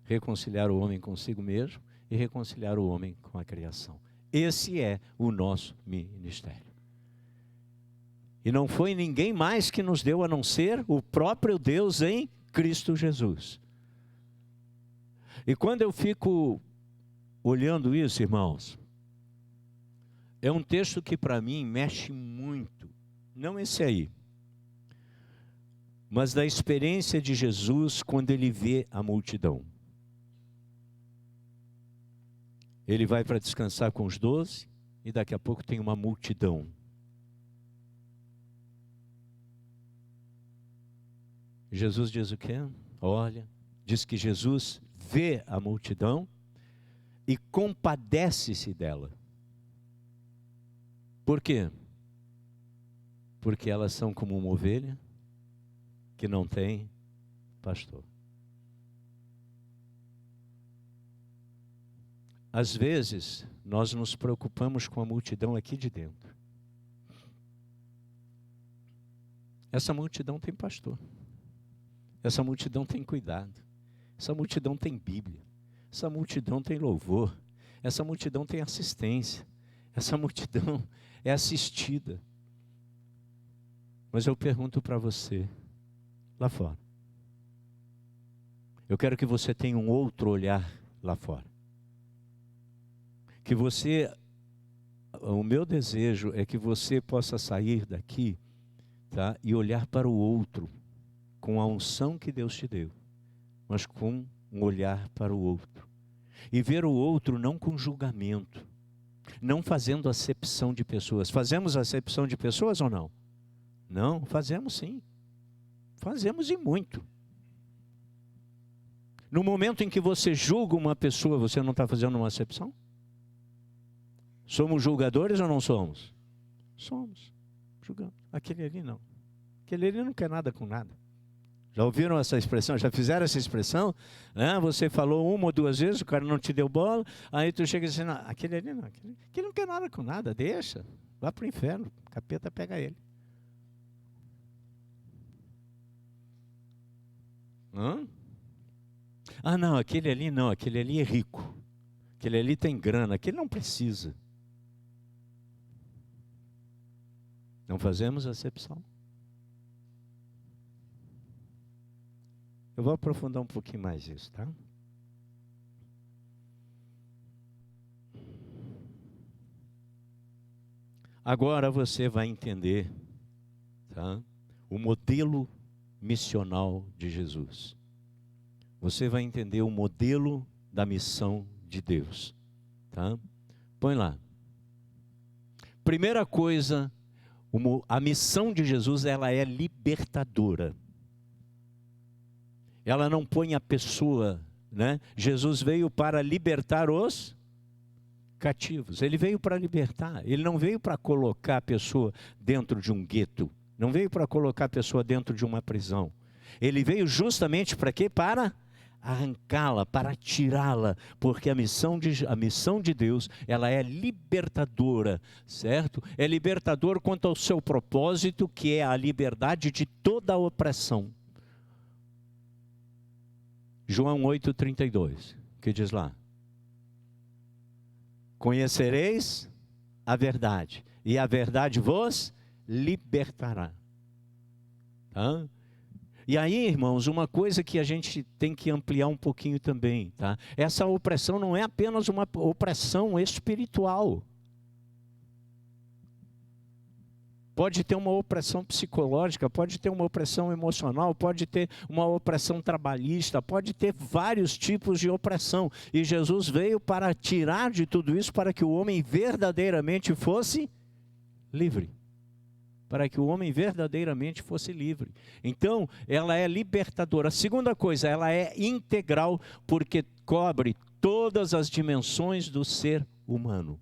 reconciliar o homem consigo mesmo e reconciliar o homem com a criação. Esse é o nosso ministério. E não foi ninguém mais que nos deu a não ser o próprio Deus em Cristo Jesus. E quando eu fico olhando isso, irmãos, é um texto que para mim mexe muito. Não esse aí, mas da experiência de Jesus quando ele vê a multidão. Ele vai para descansar com os 12 e daqui a pouco tem uma multidão. Jesus diz o quê? Olha, diz que Jesus vê a multidão e compadece-se dela. Por quê? Porque elas são como uma ovelha que não tem pastor. Às vezes, nós nos preocupamos com a multidão aqui de dentro. Essa multidão tem pastor. Essa multidão tem cuidado. Essa multidão tem Bíblia. Essa multidão tem louvor. Essa multidão tem assistência. Essa multidão é assistida. Mas eu pergunto para você, lá fora. Eu quero que você tenha um outro olhar lá fora. que você, o meu desejo é que você possa sair daqui, tá? E olhar para o outro com a unção que Deus te deu, mas com um olhar para o outro. E ver o outro não com julgamento, não fazendo acepção de pessoas. Fazemos acepção de pessoas ou não? Não, fazemos sim. Fazemos e muito. No momento em que você julga uma pessoa, você não está fazendo uma acepção? Somos julgadores ou não somos? Somos. Julgamos. Aquele ali não. Aquele ali não quer nada com nada. Já ouviram essa expressão? Já fizeram essa expressão? Você falou uma ou duas vezes, o cara não te deu bola, aí tu chega e diz, não, aquele ali não. Aquele não quer nada com nada, deixa. Vá para o inferno, o capeta pega ele. Não, aquele ali não, aquele ali é rico. Aquele ali tem grana, aquele não precisa. Não fazemos acepção. Eu vou aprofundar um pouquinho mais isso, tá? Agora você vai entender, tá? O modelo missional de Jesus. Você vai entender o modelo da missão de Deus, tá? Põe lá. Primeira coisa, a missão de Jesus, ela é libertadora. Ela não põe a pessoa, né? Jesus veio para libertar os cativos. Ele veio para libertar. Ele não veio para colocar a pessoa dentro de um gueto. Não veio para colocar a pessoa dentro de uma prisão. Ele veio justamente para quê? Para arrancá-la, para tirá-la, porque a missão de Deus, ela é libertadora, certo? É libertador quanto ao seu propósito, que é a liberdade de toda a opressão. João 8,32, que diz lá: conhecereis a verdade, e a verdade vos libertará. Tá? E aí, irmãos, uma coisa que a gente tem que ampliar um pouquinho também, tá? Essa opressão não é apenas uma opressão espiritual. Pode ter uma opressão psicológica, pode ter uma opressão emocional, pode ter uma opressão trabalhista, pode ter vários tipos de opressão. E Jesus veio para tirar de tudo isso, para que o homem verdadeiramente fosse livre. Para que o homem verdadeiramente fosse livre. Então, ela é libertadora. A segunda coisa, ela é integral, porque cobre todas as dimensões do ser humano.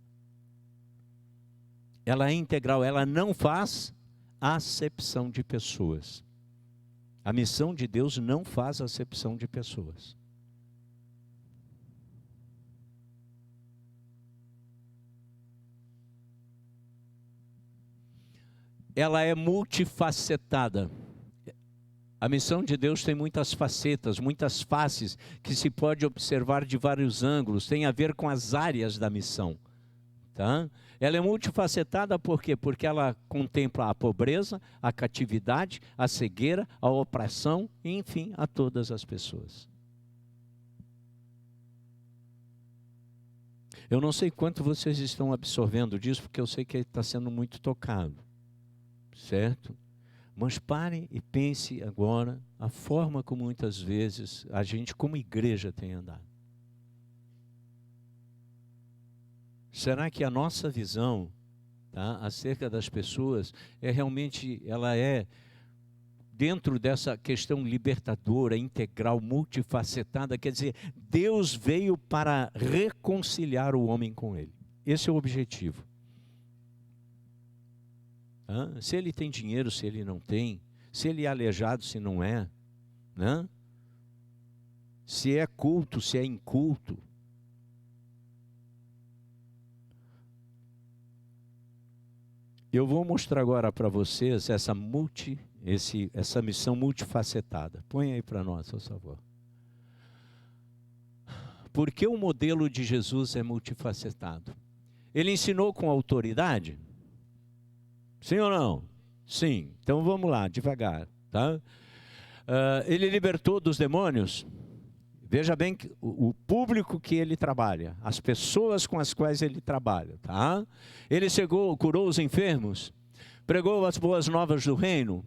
Ela é integral, ela não faz acepção de pessoas. A missão de Deus não faz acepção de pessoas. Ela é multifacetada. A missão de Deus tem muitas facetas, muitas faces, que se pode observar de vários ângulos, tem a ver com as áreas da missão. Tá? Ela é multifacetada por quê? Porque ela contempla a pobreza, a catividade, a cegueira, a opressão, e, enfim, a todas as pessoas. Eu não sei quanto vocês estão absorvendo disso, porque eu sei que está sendo muito tocado, certo? Mas pare e pense agora a forma como muitas vezes a gente, como igreja, tem andado. Será que a nossa visão, tá, acerca das pessoas ela é dentro dessa questão libertadora, integral, multifacetada? Quer dizer, Deus veio para reconciliar o homem com Ele. Esse é o objetivo. Se ele tem dinheiro, se ele não tem, se ele é aleijado, se não é, né? Se é culto, se é inculto. Eu vou mostrar agora para vocês essa missão multifacetada. Põe aí para nós, por favor. Por que o modelo de Jesus é multifacetado? Ele ensinou com autoridade? Sim ou não? Sim. Então vamos lá, devagar. Tá? Ele libertou dos demônios? Veja bem o público que ele trabalha, as pessoas com as quais ele trabalha, tá? Ele chegou, curou os enfermos, pregou as boas novas do reino,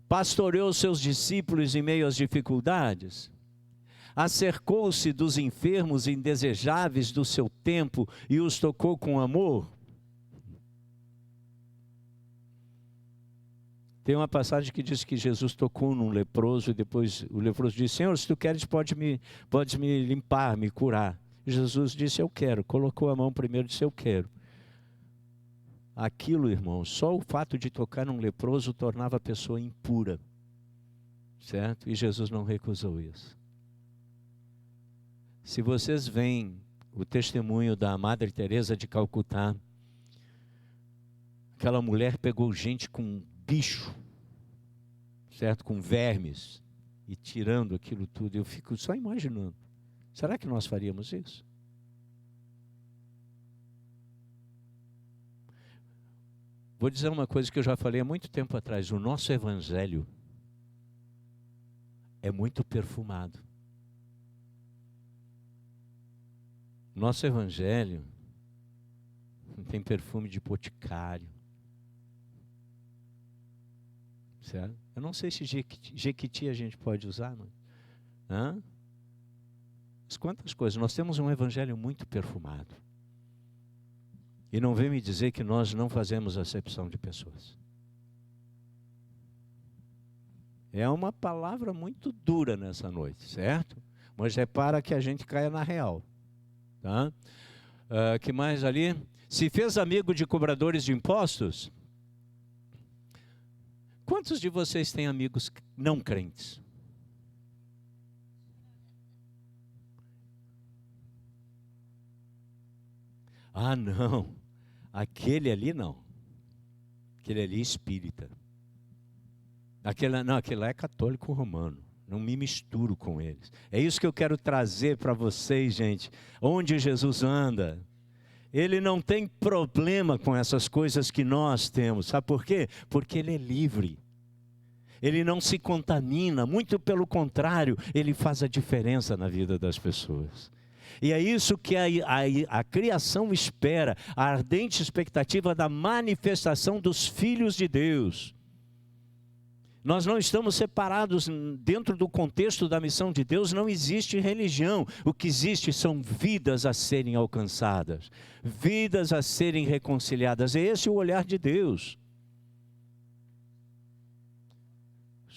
pastoreou seus discípulos em meio às dificuldades, acercou-se dos enfermos indesejáveis do seu tempo e os tocou com amor. Tem uma passagem que diz que Jesus tocou num leproso e depois o leproso disse: Senhor, se tu queres, pode me limpar, me curar. Jesus disse: eu quero. Colocou a mão primeiro e disse: eu quero. Aquilo, irmão, só o fato de tocar num leproso tornava a pessoa impura, certo? E Jesus não recusou isso. Se vocês veem o testemunho da Madre Teresa de Calcutá, aquela mulher pegou gente com bicho, certo? Com vermes, e tirando aquilo tudo. Eu fico só imaginando. Será que nós faríamos isso? Vou dizer uma coisa que eu já falei há muito tempo atrás. O nosso evangelho é muito perfumado. Nosso evangelho tem perfume de boticário. Certo? Eu não sei se Jequiti a gente pode usar, não? Mas quantas coisas. Nós temos um evangelho muito perfumado. E não vem me dizer que nós não fazemos acepção de pessoas. É uma palavra muito dura nessa noite, certo? Mas é para que a gente caia na real. Tá? Que mais ali? Se fez amigo de cobradores de impostos? Quantos de vocês têm amigos não crentes? Ah, não. Aquele ali não. Aquele ali é espírita. Aquele lá é católico romano. Não me misturo com eles. É isso que eu quero trazer para vocês, gente. Onde Jesus anda, ele não tem problema com essas coisas que nós temos. Sabe por quê? Porque ele é livre. Ele não se contamina. Muito pelo contrário, ele faz a diferença na vida das pessoas. E é isso que a criação espera, a ardente expectativa da manifestação dos filhos de Deus. Nós não estamos separados dentro do contexto da missão de Deus, não existe religião. O que existe são vidas a serem alcançadas, vidas a serem reconciliadas. É esse o olhar de Deus.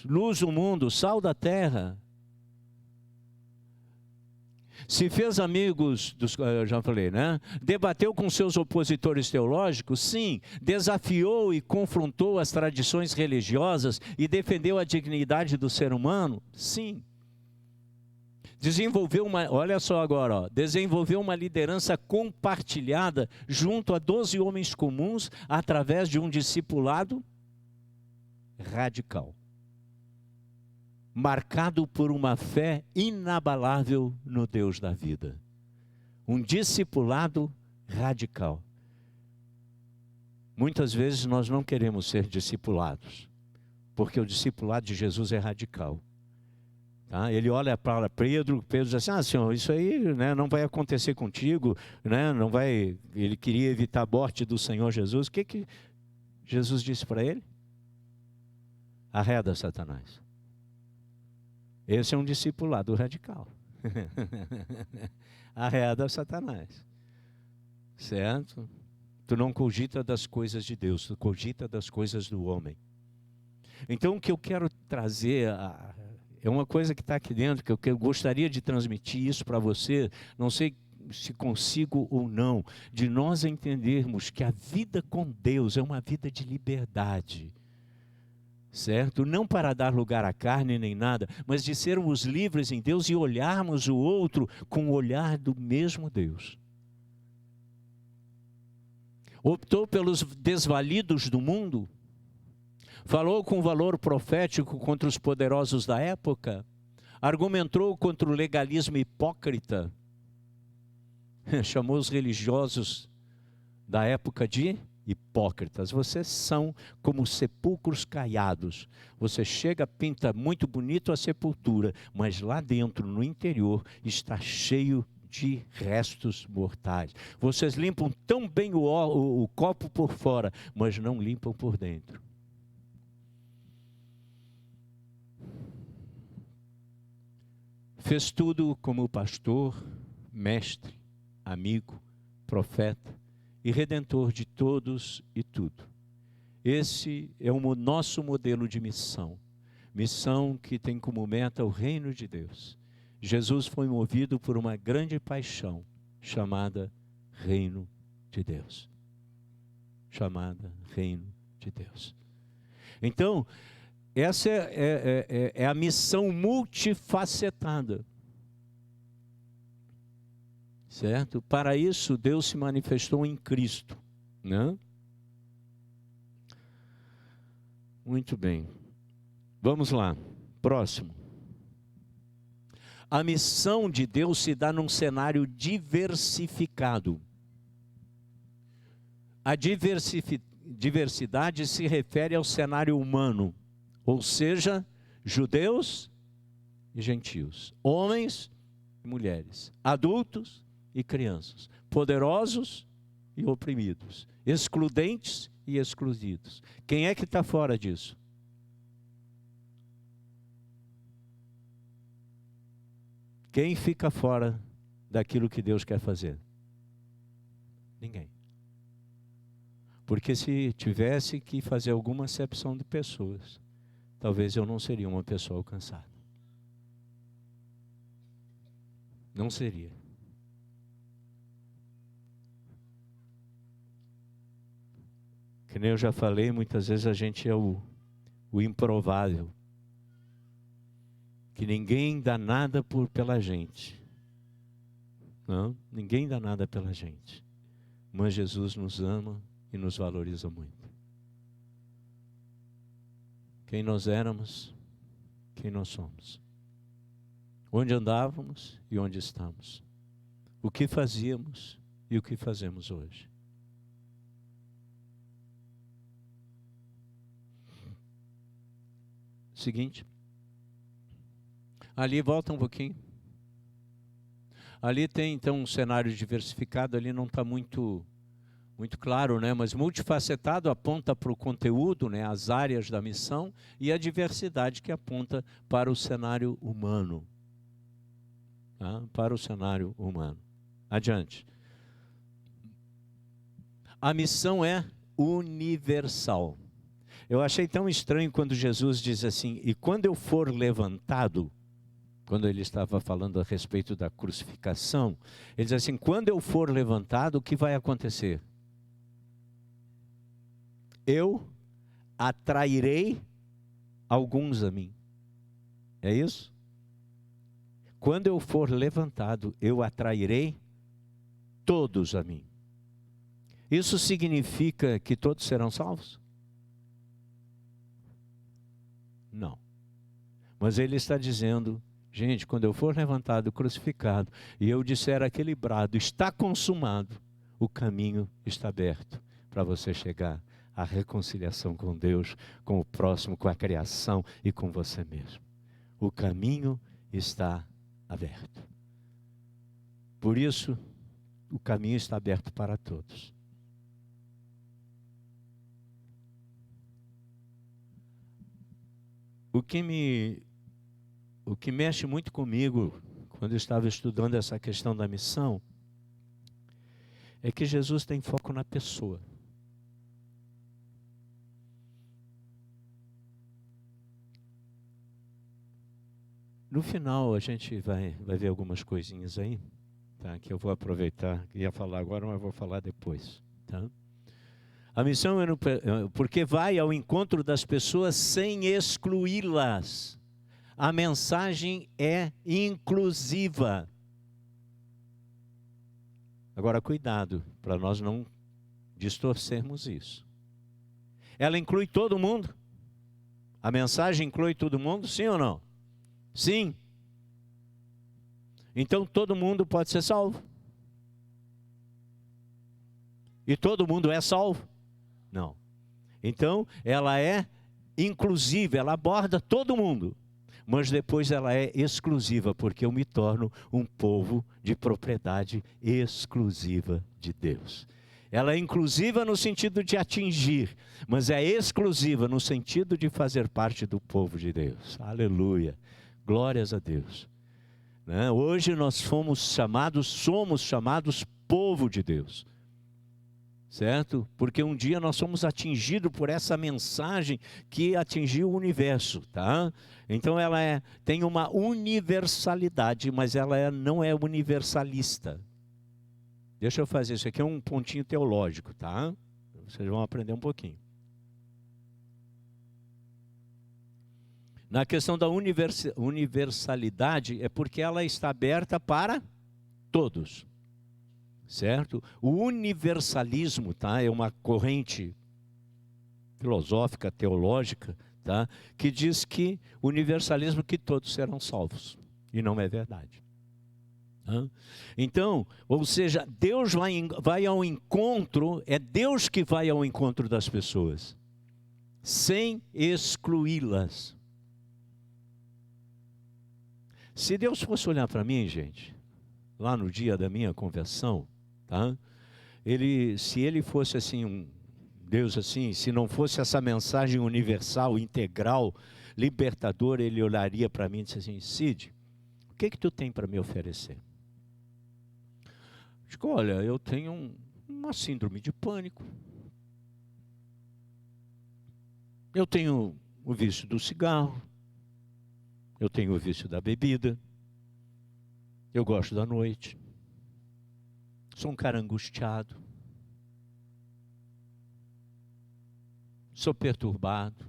Luz do mundo, sal da terra. Se fez amigos, já falei, né? Debateu com seus opositores teológicos? Sim. Desafiou e confrontou as tradições religiosas e defendeu a dignidade do ser humano? Sim. Olha só agora, desenvolveu uma liderança compartilhada junto a 12 homens comuns através de um discipulado radical, marcado por uma fé inabalável no Deus da vida. Um discipulado radical. Muitas vezes nós não queremos ser discipulados, porque o discipulado de Jesus é radical. Tá? Ele olha para Pedro diz assim: Senhor, isso aí, né, não vai acontecer contigo, né, não vai. Ele queria evitar a morte do Senhor Jesus. O que Jesus disse para ele? Arreda, Satanás. Esse é um discipulado radical. Arreda Satanás. Certo? Tu não cogita das coisas de Deus, tu cogita das coisas do homem. Então o que eu quero trazer, é uma coisa que está aqui dentro, que eu gostaria de transmitir isso para você, não sei se consigo ou não, de nós entendermos que a vida com Deus é uma vida de liberdade. Certo? Não para dar lugar à carne nem nada, mas de sermos livres em Deus e olharmos o outro com o olhar do mesmo Deus. Optou pelos desvalidos do mundo, falou com valor profético contra os poderosos da época, argumentou contra o legalismo hipócrita, chamou os religiosos da época de hipócritas, vocês são como sepulcros caiados. Você chega, pinta muito bonito a sepultura, mas lá dentro, no interior, está cheio de restos mortais. Vocês limpam tão bem o copo por fora, mas não limpam por dentro. Fez tudo como pastor, mestre, amigo, profeta e redentor de todos e tudo. Esse é o nosso modelo de missão. Missão que tem como meta o reino de Deus. Jesus foi movido por uma grande paixão chamada reino de Deus. Chamada reino de Deus. Então, essa é a missão multifacetada. Certo? Para isso, Deus se manifestou em Cristo, né? Muito bem. Vamos lá. Próximo. A missão de Deus se dá num cenário diversificado. A diversidade se refere ao cenário humano, ou seja, judeus e gentios, homens e mulheres, adultos e crianças, poderosos e oprimidos, excludentes e excluídos. Quem é que está fora disso? Quem fica fora daquilo que Deus quer fazer? Ninguém. Porque se tivesse que fazer alguma acepção de pessoas, talvez eu não seria uma pessoa alcançada. Não seria. Que nem eu já falei, muitas vezes a gente é o improvável. Que ninguém dá nada pela gente. Não, ninguém dá nada pela gente. Mas Jesus nos ama e nos valoriza muito. Quem nós éramos, quem nós somos. Onde andávamos e onde estamos. O que fazíamos e o que fazemos hoje. Seguinte. Ali, volta um pouquinho. Ali tem então um cenário diversificado, ali não está muito claro, né? Mas multifacetado aponta para o conteúdo, né? As áreas da missão, e a diversidade que aponta para o cenário humano. Tá? Para o cenário humano. Adiante. A missão é universal. Eu achei tão estranho quando Jesus diz assim, e quando eu for levantado, quando ele estava falando a respeito da crucificação, ele diz assim, quando eu for levantado, o que vai acontecer? Eu atrairei alguns a mim. É isso? Quando eu for levantado, eu atrairei todos a mim. Isso significa que todos serão salvos? Não. Mas ele está dizendo, gente, quando eu for levantado, crucificado, e eu disser aquele brado, está consumado, o caminho está aberto para você chegar à reconciliação com Deus, com o próximo, com a criação e com você mesmo. O caminho está aberto. Por isso, o caminho está aberto para todos. O que mexe muito comigo, quando eu estava estudando essa questão da missão, é que Jesus tem foco na pessoa. No final, a gente vai ver algumas coisinhas aí, tá? Que eu vou aproveitar, ia falar agora, mas vou falar depois. Tá? A missão é porque vai ao encontro das pessoas sem excluí-las. A mensagem é inclusiva. Agora, cuidado, para nós não distorcermos isso. Ela inclui todo mundo? A mensagem inclui todo mundo, sim ou não? Sim. Então, todo mundo pode ser salvo. E todo mundo é salvo? Não. Então, ela é inclusiva, ela aborda todo mundo. Mas depois ela é exclusiva, porque eu me torno um povo de propriedade exclusiva de Deus. Ela é inclusiva no sentido de atingir, mas é exclusiva no sentido de fazer parte do povo de Deus. Aleluia. Glórias a Deus. Né? Hoje nós somos chamados povo de Deus. Certo? Porque um dia nós somos atingidos por essa mensagem que atingiu o universo, tá? Então ela tem uma universalidade, mas ela não é universalista. Deixa eu fazer isso aqui, é um pontinho teológico, tá? Vocês vão aprender um pouquinho. Na questão da universalidade, é porque ela está aberta para todos. Certo? O universalismo, tá? É uma corrente filosófica, teológica, tá? Que diz que o universalismo que todos serão salvos. E não é verdade. Tá? Então, ou seja, Deus vai ao encontro, é Deus que vai ao encontro das pessoas, sem excluí-las. Se Deus fosse olhar para mim, gente, lá no dia da minha conversão, tá? Se ele fosse assim, um Deus assim, se não fosse essa mensagem universal, integral, libertadora, ele olharia para mim e disse assim: Cid, o que tu tem para me oferecer? Eu digo: olha, eu tenho uma síndrome de pânico. Eu tenho o vício do cigarro. Eu tenho o vício da bebida. Eu gosto da noite. Sou um cara angustiado. Sou perturbado.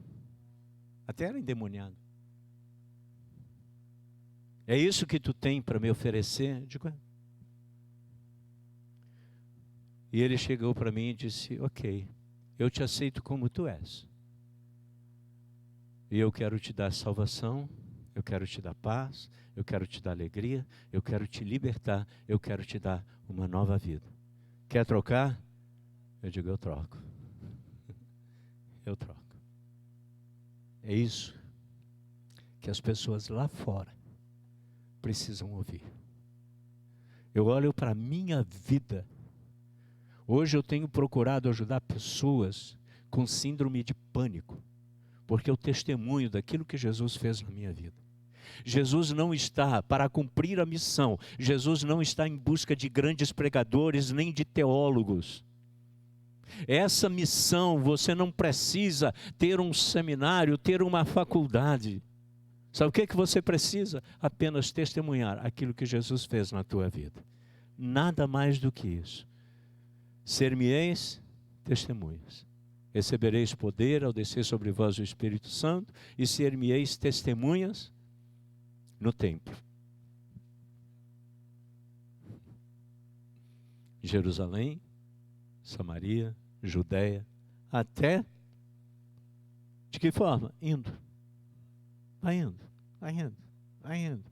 Até era endemoniado. É isso que tu tem para me oferecer? Eu digo: é. E ele chegou para mim e disse: ok, eu te aceito como tu és. E eu quero te dar salvação, eu quero te dar paz, eu quero te dar alegria, eu quero te libertar, eu quero te dar uma nova vida. Quer trocar? Eu digo: eu troco. Eu troco. É isso que as pessoas lá fora precisam ouvir. Eu olho para a minha vida. Hoje eu tenho procurado ajudar pessoas com síndrome de pânico, porque eu testemunho daquilo que Jesus fez na minha vida. Jesus não está para cumprir a missão. Jesus não está em busca de grandes pregadores nem de teólogos. Essa missão, você não precisa ter um seminário, ter uma faculdade. Sabe o que você precisa? Apenas testemunhar aquilo que Jesus fez na tua vida. Nada mais do que isso. Ser-me-eis testemunhas. Recebereis poder ao descer sobre vós o Espírito Santo, e ser-me-eis testemunhas no templo. Jerusalém, Samaria, Judeia, até, de que forma? Indo. Vai indo, vai indo, vai indo.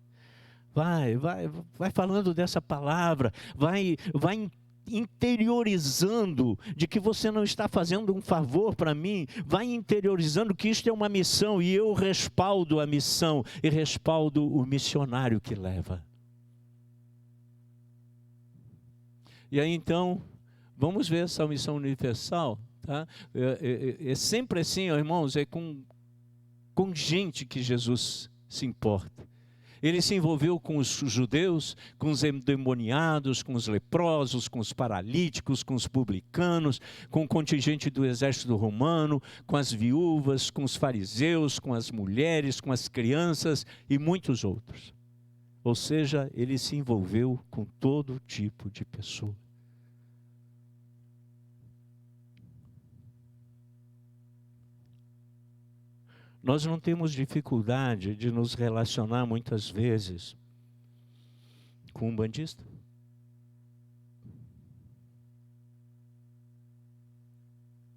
Vai falando dessa palavra, vai interiorizando de que você não está fazendo um favor para mim, vai interiorizando que isto é uma missão e eu respaldo a missão e respaldo o missionário que leva. E aí então, vamos ver essa missão universal, tá? É sempre assim, irmãos, é com gente que Jesus se importa. Ele se envolveu com os judeus, com os endemoniados, com os leprosos, com os paralíticos, com os publicanos, com o contingente do exército romano, com as viúvas, com os fariseus, com as mulheres, com as crianças e muitos outros. Ou seja, ele se envolveu com todo tipo de pessoa. Nós não temos dificuldade de nos relacionar muitas vezes com um bandista.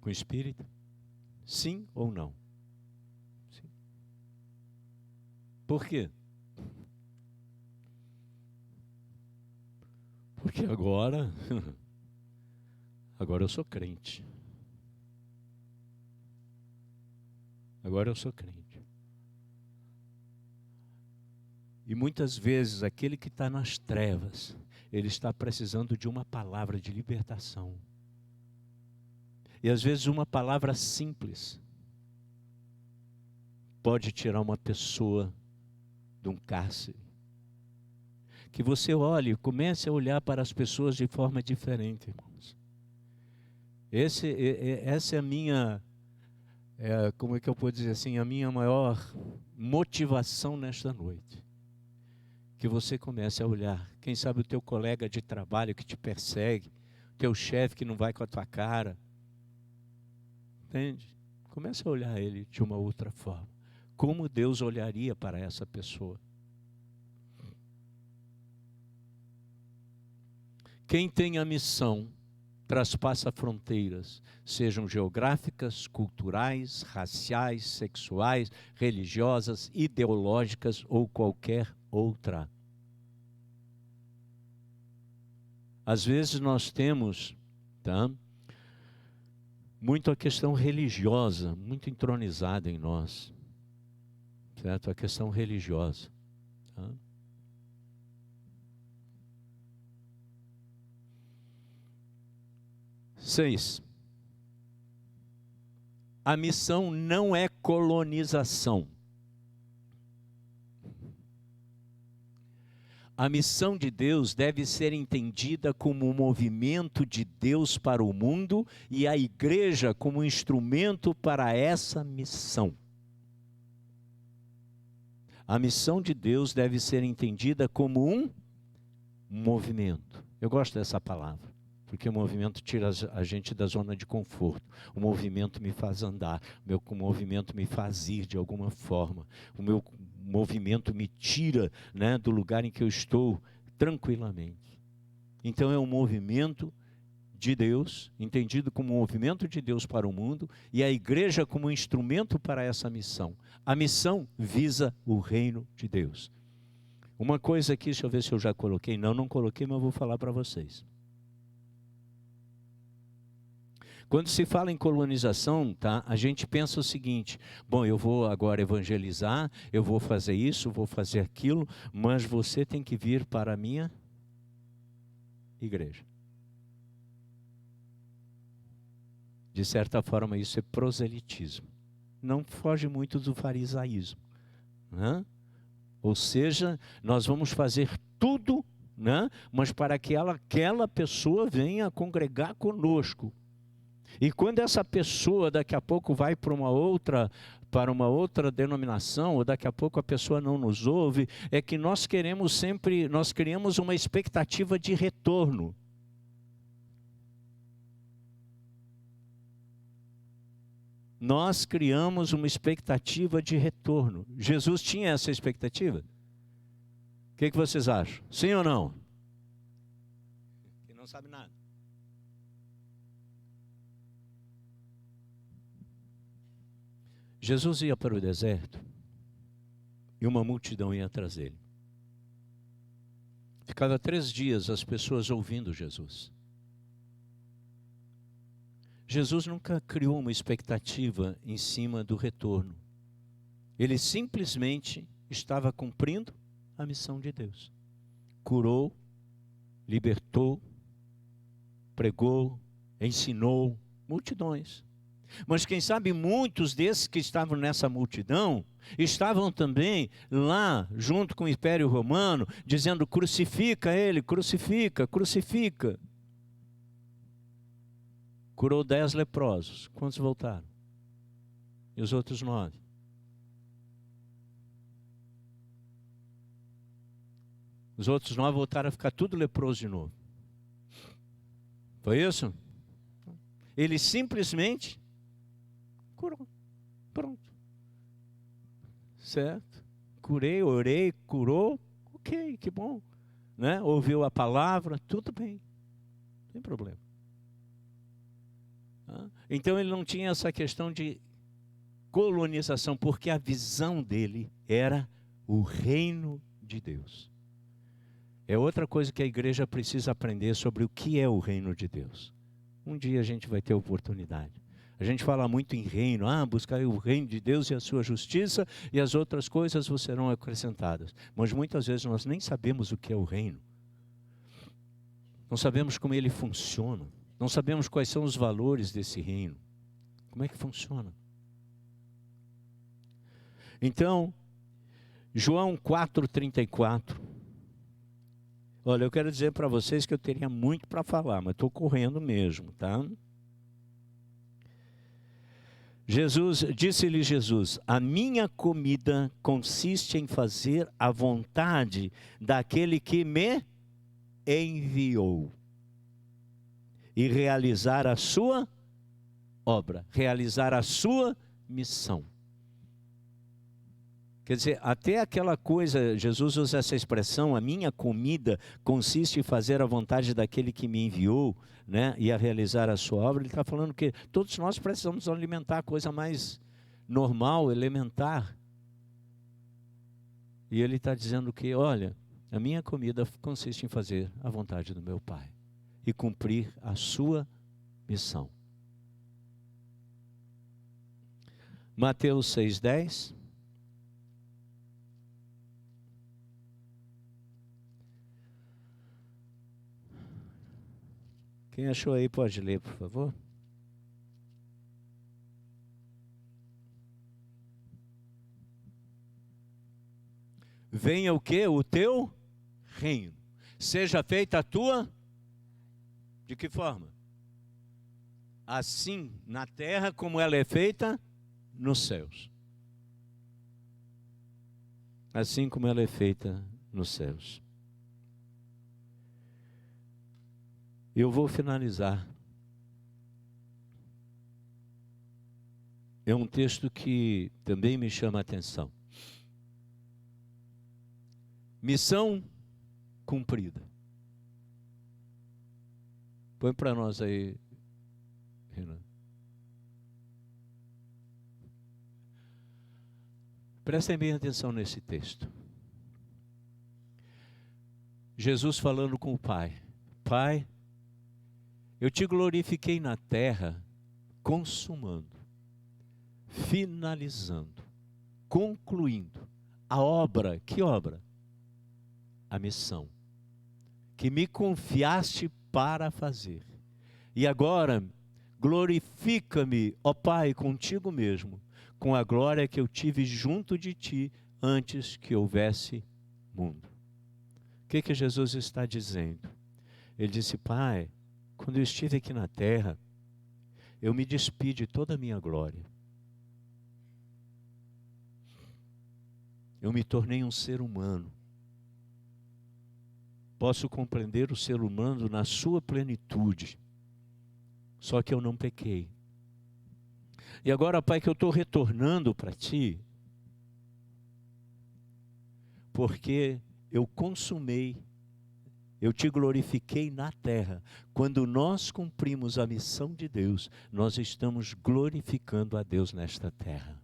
Com espírita? Sim ou não? Sim. Por quê? Porque agora eu sou crente. Agora eu sou crente. E muitas vezes aquele que está nas trevas, ele está precisando de uma palavra de libertação. E às vezes uma palavra simples pode tirar uma pessoa de um cárcere. Que você olhe, comece a olhar para as pessoas de forma diferente, irmãos. Essa é a minha, como é que eu posso dizer assim, a minha maior motivação nesta noite. Que você comece a olhar, quem sabe o teu colega de trabalho que te persegue, o teu chefe que não vai com a tua cara. Entende? Comece a olhar ele de uma outra forma. Como Deus olharia para essa pessoa? Quem tem a missão traspassa fronteiras, sejam geográficas, culturais, raciais, sexuais, religiosas, ideológicas ou qualquer outra. Às vezes nós temos, muito a questão religiosa, muito entronizada em nós, certo? A questão religiosa. 6. A missão não é colonização. A missão de Deus deve ser entendida como um movimento de Deus para o mundo e a igreja como instrumento para essa missão. A missão de Deus deve ser entendida como um movimento. Eu gosto dessa palavra, porque o movimento tira a gente da zona de conforto. O movimento me faz andar, o movimento me faz ir de alguma forma. O meu movimento me tira, do lugar em que eu estou tranquilamente. Então é um movimento de Deus, entendido como um movimento de Deus para o mundo, e a igreja como um instrumento para essa missão. A missão visa o reino de Deus. Uma coisa aqui, deixa eu ver se eu já coloquei. Não coloquei, mas eu vou falar para vocês. Quando se fala em colonização, a gente pensa o seguinte: bom, eu vou agora evangelizar, eu vou fazer isso, vou fazer aquilo, mas você tem que vir para a minha igreja. De certa forma, isso é proselitismo. Não foge muito do farisaísmo. Ou seja, nós vamos fazer tudo, mas para que aquela pessoa venha congregar conosco. E quando essa pessoa daqui a pouco vai para uma outra denominação, ou daqui a pouco a pessoa não nos ouve, é que nós criamos uma expectativa de retorno. Nós criamos uma expectativa de retorno. Jesus tinha essa expectativa? O que vocês acham? Sim ou não? Quem não sabe nada. Jesus ia para o deserto e uma multidão ia atrás dele. Ficava 3 dias as pessoas ouvindo Jesus. Jesus nunca criou uma expectativa em cima do retorno. Ele simplesmente estava cumprindo a missão de Deus. Curou, libertou, pregou, ensinou multidões. Mas quem sabe muitos desses que estavam nessa multidão estavam também lá junto com o Império Romano, dizendo: crucifica ele, crucifica, crucifica. Curou 10 leprosos. Quantos voltaram? E os outros 9? Os outros 9 voltaram a ficar tudo leproso de novo. Foi isso? Ele simplesmente curou. Pronto. Certo? Curei, orei, curou. Ok, que bom. Ouviu a palavra, tudo bem. Não tem problema. Então ele não tinha essa questão de colonização, porque a visão dele era o reino de Deus. É outra coisa que a igreja precisa aprender sobre o que é o reino de Deus. Um dia a gente vai ter oportunidade. A gente fala muito em reino, buscar o reino de Deus e a sua justiça, e as outras coisas vos serão acrescentadas. Mas muitas vezes nós nem sabemos o que é o reino. Não sabemos como ele funciona. Não sabemos quais são os valores desse reino. Como é que funciona? Então, João 4,34. Olha, eu quero dizer para vocês que eu teria muito para falar, mas estou correndo mesmo, tá? Disse-lhe Jesus, a minha comida consiste em fazer a vontade daquele que me enviou e realizar a sua obra, realizar a sua missão. Quer dizer, até aquela coisa, Jesus usa essa expressão, a minha comida consiste em fazer a vontade daquele que me enviou, né, e a realizar a sua obra. Ele está falando que todos nós precisamos alimentar a coisa mais normal, elementar. E ele está dizendo que, olha, a minha comida consiste em fazer a vontade do meu Pai e cumprir a sua missão. Mateus 6,10. Quem achou aí pode ler, por favor. Venha o quê? O teu reino. Seja feita a tua... De que forma? Assim na terra como ela é feita nos céus. Assim como ela é feita nos céus. Eu vou finalizar. É um texto que também me chama a atenção. Missão cumprida. Põe para nós aí, Renan. Prestem bem atenção nesse texto. Jesus falando com o Pai. Pai, eu te glorifiquei na terra, consumando, finalizando, concluindo a obra. Que obra? A missão que me confiaste para fazer. E agora, glorifica-me, ó Pai, contigo mesmo, com a glória que eu tive junto de ti antes que houvesse mundo. O que Jesus está dizendo? Ele disse, Pai, quando eu estive aqui na terra, eu me despi de toda a minha glória. Eu me tornei um ser humano. Posso compreender o ser humano na sua plenitude. Só que eu não pequei. E agora, Pai, que eu estou retornando para Ti, porque eu consumei, eu Te glorifiquei na terra. Quando nós cumprimos a missão de Deus, nós estamos glorificando a Deus nesta terra.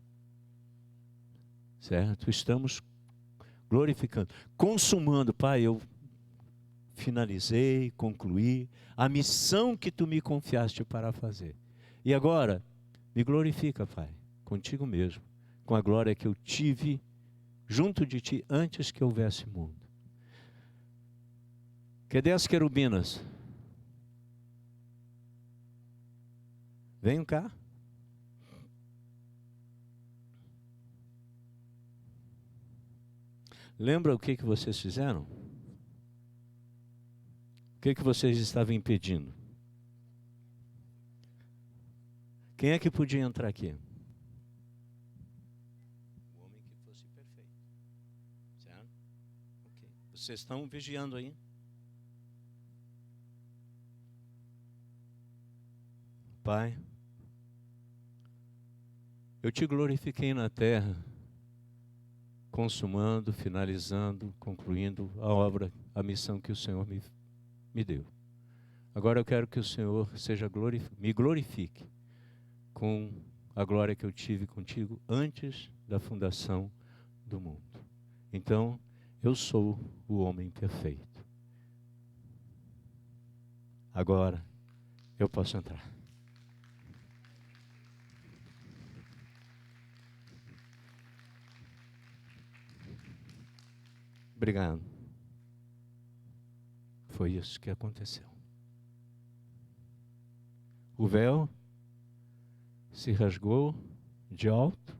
Certo? Estamos glorificando. Consumando, Pai, eu finalizei, concluí a missão que Tu me confiaste para fazer. E agora, me glorifica, Pai, contigo mesmo, com a glória que eu tive junto de Ti antes que houvesse mundo. Cadê as querubinas? Venham cá. Lembra o que vocês fizeram? O que vocês estavam impedindo? Quem é que podia entrar aqui? O homem que fosse perfeito. Certo? Okay. Vocês estão vigiando aí? Pai, eu Te glorifiquei na terra, consumando, finalizando, concluindo a obra, a missão que o Senhor me deu. Agora eu quero que o Senhor me glorifique com a glória que eu tive contigo antes da fundação do mundo. Então, eu sou o homem perfeito. Agora, eu posso entrar. Obrigado. Foi isso que aconteceu. O véu se rasgou de alto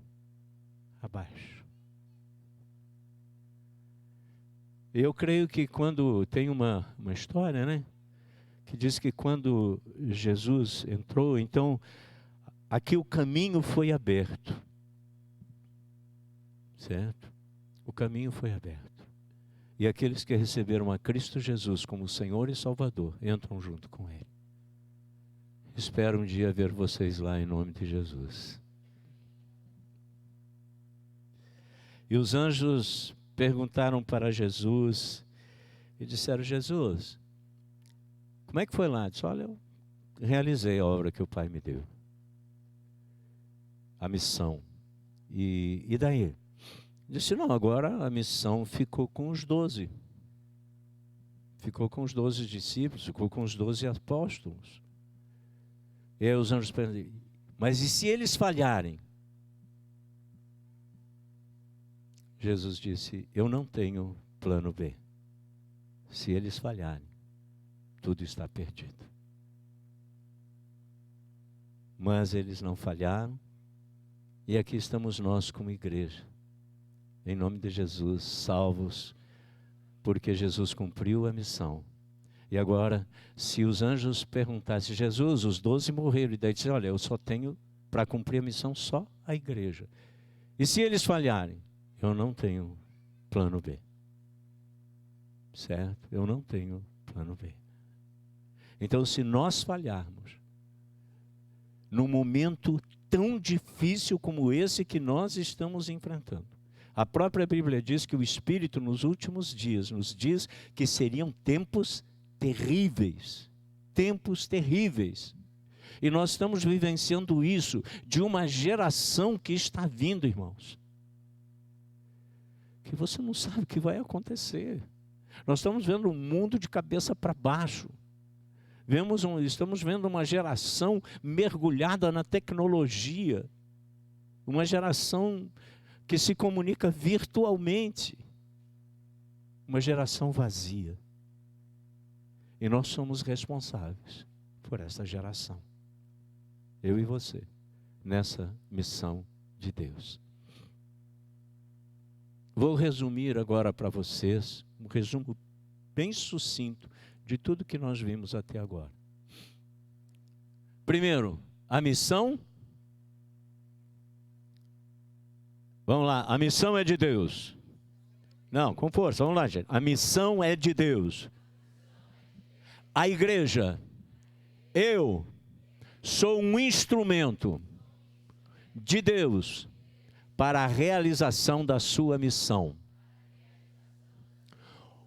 a baixo. Eu creio que quando tem uma história, né, que diz que quando Jesus entrou, então aqui o caminho foi aberto. Certo? O caminho foi aberto. E aqueles que receberam a Cristo Jesus como Senhor e Salvador entram junto com Ele. Espero um dia ver vocês lá em nome de Jesus. E os anjos perguntaram para Jesus e disseram: Jesus, como é que foi lá? Disse: olha, eu realizei a obra que o Pai me deu. A missão. E daí? Disse: não, agora a missão ficou com os 12. Ficou com os 12 discípulos, ficou com os 12 apóstolos. E aí os anjos perguntam: mas e se eles falharem? Jesus disse: eu não tenho plano B. Se eles falharem, tudo está perdido. Mas eles não falharam, e aqui estamos nós como igreja, em nome de Jesus, salvos, porque Jesus cumpriu a missão. E agora, se os anjos perguntassem: Jesus, os 12 morreram, e daí disse: olha, eu só tenho para cumprir a missão só a igreja. E se eles falharem? Eu não tenho plano B. Certo? Eu não tenho plano B. Então, se nós falharmos, num momento tão difícil como esse que nós estamos enfrentando, a própria Bíblia diz que o Espírito nos últimos dias nos diz que seriam tempos terríveis. Tempos terríveis. E nós estamos vivenciando isso de uma geração que está vindo, irmãos, que você não sabe o que vai acontecer. Nós estamos vendo um mundo de cabeça para baixo. Estamos vendo uma geração mergulhada na tecnologia. Uma geração que se comunica virtualmente. Uma geração vazia. E nós somos responsáveis por essa geração. Eu e você, nessa missão de Deus. Vou resumir agora para vocês, um resumo bem sucinto de tudo que nós vimos até agora. Primeiro, a missão. Vamos lá, a missão é de Deus. Não, com força, vamos lá, gente. A missão é de Deus. A igreja, eu sou um instrumento de Deus para a realização da sua missão.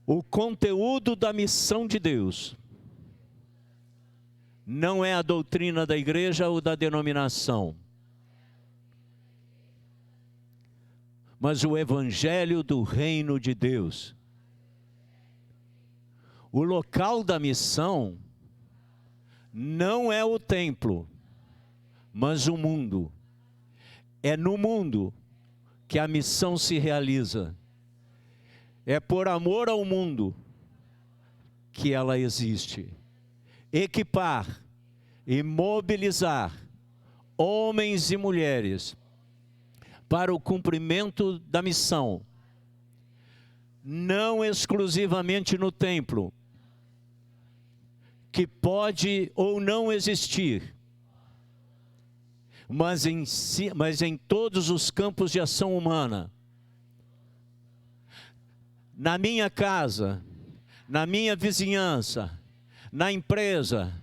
O conteúdo da missão de Deus não é a doutrina da igreja ou da denominação, mas o evangelho do reino de Deus. O local da missão não é o templo, mas o mundo. É no mundo que a missão se realiza. É por amor ao mundo que ela existe. Equipar e mobilizar homens e mulheres para o cumprimento da missão, não exclusivamente no templo, que pode ou não existir, mas em todos os campos de ação humana. Na minha casa, na minha vizinhança, na empresa,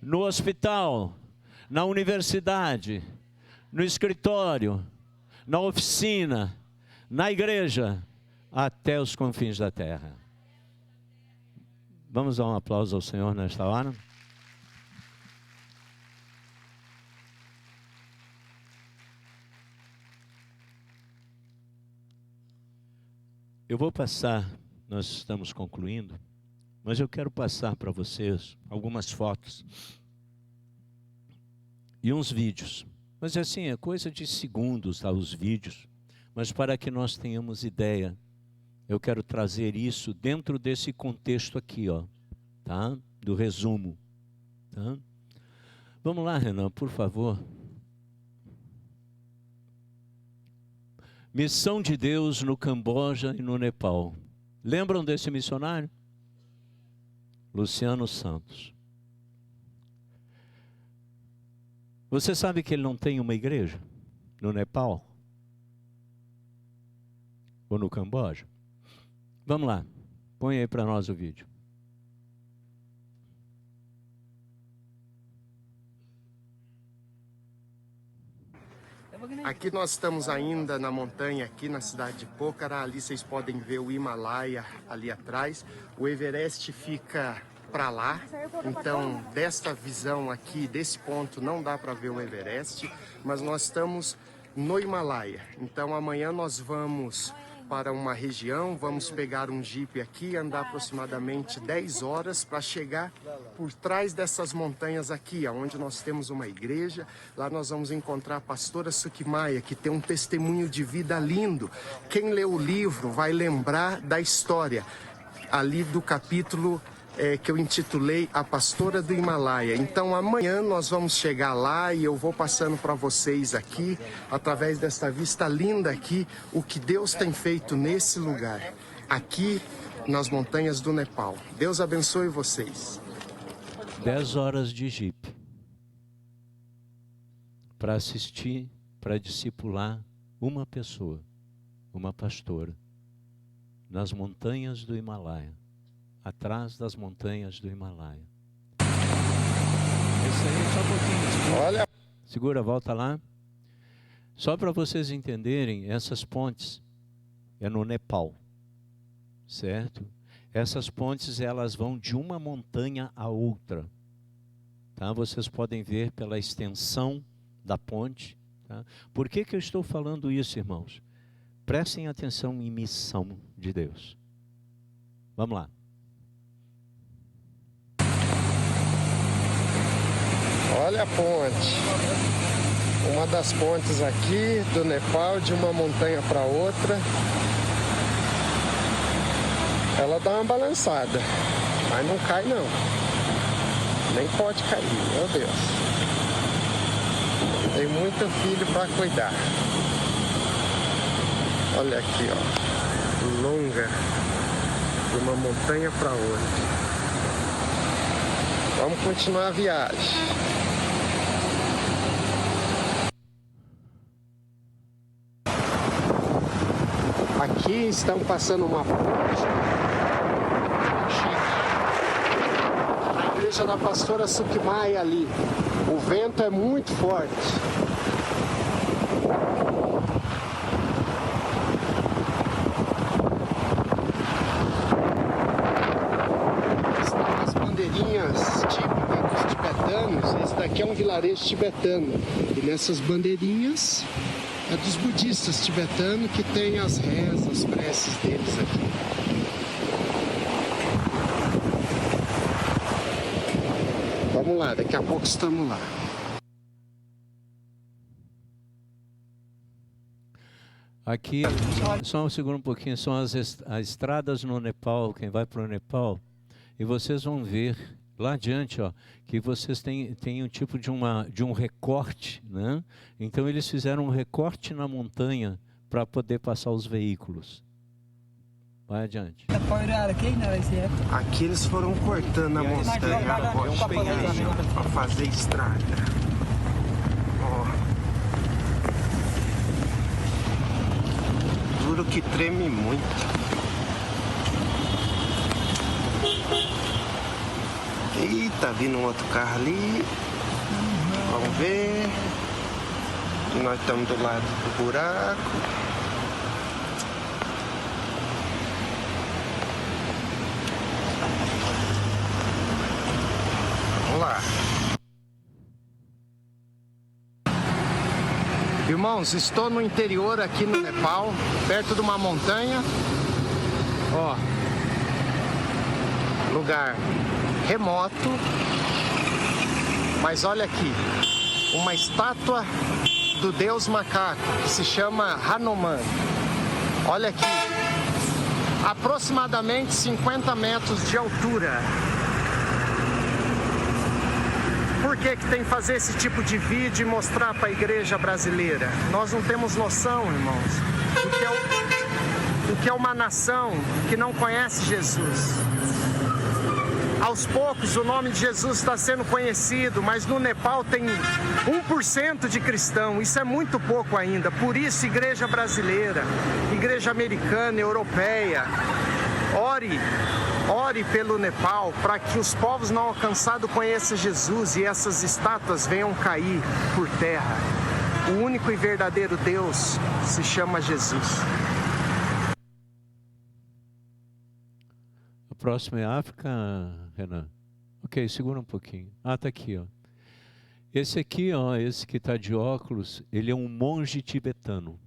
no hospital, na universidade, no escritório, na oficina, na igreja, até os confins da terra. Vamos dar um aplauso ao Senhor nesta hora? Eu vou passar, nós estamos concluindo, mas eu quero passar para vocês algumas fotos e uns vídeos. Mas assim, é coisa de segundos, tá, os vídeos, mas para que nós tenhamos ideia eu quero trazer isso dentro desse contexto aqui, ó, tá? Do resumo, tá? Vamos lá, Renan, por favor. Missão de Deus no Camboja e no Nepal. Lembram desse missionário? Luciano Santos. Você sabe que ele não tem uma igreja no Nepal? Ou no Camboja? Vamos lá, põe aí para nós o vídeo. Aqui nós estamos ainda na montanha, aqui na cidade de Pokhara. Ali vocês podem ver o Himalaia ali atrás. O Everest fica para lá. Então, desta visão aqui, desse ponto, não dá para ver o Everest. Mas nós estamos no Himalaia. Então, amanhã nós vamos para uma região, vamos pegar um jipe aqui, andar aproximadamente 10 horas para chegar por trás dessas montanhas aqui, onde nós temos uma igreja. Lá nós vamos encontrar a pastora Sukimaya, que tem um testemunho de vida lindo. Quem lê o livro vai lembrar da história ali do capítulo que eu intitulei A Pastora do Himalaia. Então amanhã nós vamos chegar lá e eu vou passando para vocês aqui, através desta vista linda aqui, o que Deus tem feito nesse lugar, aqui nas montanhas do Nepal. Deus abençoe vocês. 10 horas de jipe para assistir, para discipular uma pessoa, uma pastora, nas montanhas do Himalaia. Atrás das montanhas do Himalaia. Esse aí, só um pouquinho. Olha. Segura, volta lá. Só para vocês entenderem, essas pontes é no Nepal, certo? Essas pontes, elas vão de uma montanha a outra, tá? Vocês podem ver pela extensão da ponte, tá? Por que eu estou falando isso, irmãos? Prestem atenção em missão de Deus. Vamos lá. Olha a ponte, uma das pontes aqui do Nepal, de uma montanha para outra. Ela dá uma balançada, mas não cai não, nem pode cair, meu Deus. Tem muito filho para cuidar. Olha aqui, ó, longa, de uma montanha para outra. Vamos continuar a viagem. Aqui estão passando uma ponte. A igreja da pastora Sukimaya ali. O vento é muito forte. Estão as bandeirinhas típicas dos tibetanos. Esse daqui é um vilarejo tibetano. E nessas bandeirinhas é dos budistas tibetanos, que tem as rezas, as preces deles aqui. Vamos lá, daqui a pouco estamos lá. Aqui, só segura um pouquinho, são as estradas no Nepal, quem vai para o Nepal, e vocês vão ver lá adiante, ó, que vocês têm um tipo de um recorte, né? Então eles fizeram um recorte na montanha para poder passar os veículos. Vai adiante. Aqui eles foram cortando a montanha para fazer estrada. Ó. Duro que treme muito. Eita, vindo um outro carro ali. Vamos ver. E nós estamos do lado do buraco. Vamos lá. Irmãos, estou no interior aqui no Nepal, perto de uma montanha. Ó, lugar remoto, mas olha aqui, uma estátua do deus macaco, que se chama Hanuman. Olha aqui, aproximadamente 50 metros de altura. Por que tem que fazer esse tipo de vídeo e mostrar para a igreja brasileira? Nós não temos noção, irmãos, o que é uma nação que não conhece Jesus. Aos poucos o nome de Jesus está sendo conhecido, mas no Nepal tem 1% de cristão, isso é muito pouco ainda. Por isso, igreja brasileira, igreja americana, europeia, ore pelo Nepal para que os povos não alcançados conheçam Jesus e essas estátuas venham cair por terra. O único e verdadeiro Deus se chama Jesus. O próximo é África, Renan. Ok, segura um pouquinho. Ah, tá aqui, ó. Esse aqui, ó, esse que está de óculos, ele é um monge tibetano.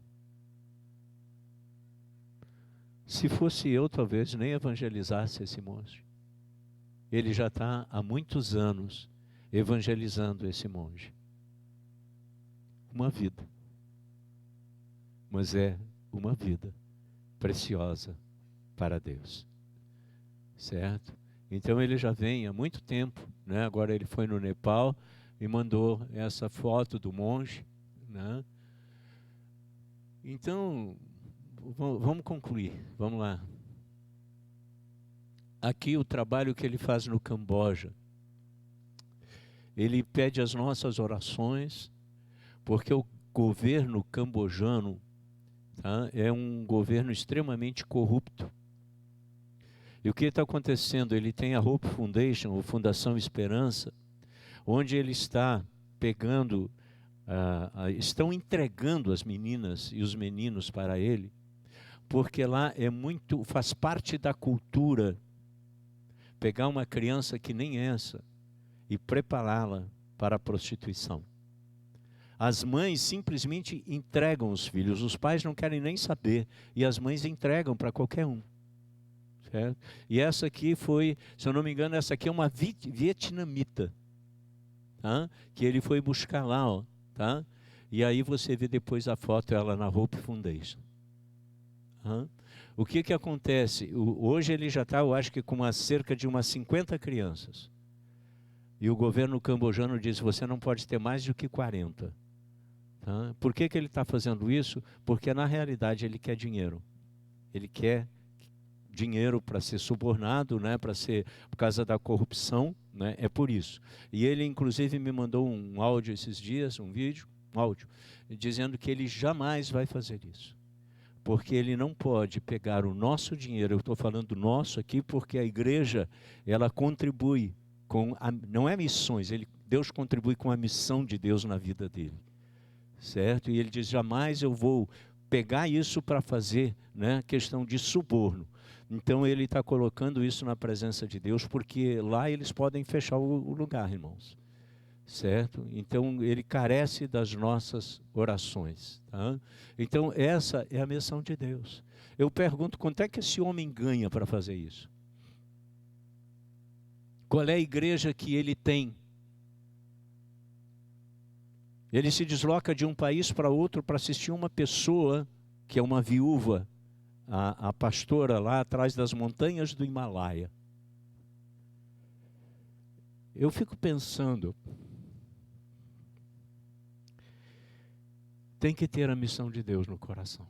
Se fosse eu, talvez nem evangelizasse esse monge. Ele já está há muitos anos evangelizando esse monge. Uma vida. Mas é uma vida preciosa para Deus. Certo? Então ele já vem há muito tempo, né? Agora ele foi no Nepal e mandou essa foto do monge, né? Então, vamos concluir, vamos lá. Aqui o trabalho que ele faz no Camboja. Ele pede as nossas orações, porque o governo cambojano, tá, é um governo extremamente corrupto. E o que está acontecendo? Ele tem a Hope Foundation, ou Fundação Esperança, onde ele está pegando, estão entregando as meninas e os meninos para ele, porque lá é muito, faz parte da cultura, pegar uma criança que nem essa e prepará-la para a prostituição. As mães simplesmente entregam os filhos, os pais não querem nem saber, e as mães entregam para qualquer um. Certo? E essa aqui foi, se eu não me engano, essa aqui é uma vietnamita, tá? Que ele foi buscar lá, ó, tá? E aí você vê depois a foto, ela na Hope Foundation. Tá? O que acontece? Hoje ele já está, eu acho que com cerca de umas 50 crianças. E o governo cambojano diz, você não pode ter mais do que 40. Tá? Por que ele está fazendo isso? Porque na realidade ele quer dinheiro. Ele quer dinheiro para ser subornado, né, para ser, por causa da corrupção, né, é por isso. E ele inclusive me mandou um áudio esses dias, um áudio, dizendo que ele jamais vai fazer isso. Porque ele não pode pegar o nosso dinheiro, eu estou falando nosso aqui porque a igreja, ela contribui com, não é missões, Deus contribui com a missão de Deus na vida dele. Certo? E ele diz, jamais eu vou pegar isso para fazer, né, questão de suborno. Então ele está colocando isso na presença de Deus, porque lá eles podem fechar o lugar, irmãos. Certo? Então ele carece das nossas orações. Tá? Então essa é a missão de Deus. Eu pergunto, quanto é que esse homem ganha para fazer isso? Qual é a igreja que ele tem? Ele se desloca de um país para outro para assistir uma pessoa, que é uma viúva, a pastora lá atrás das montanhas do Himalaia. Eu fico pensando, tem que ter a missão de Deus no coração.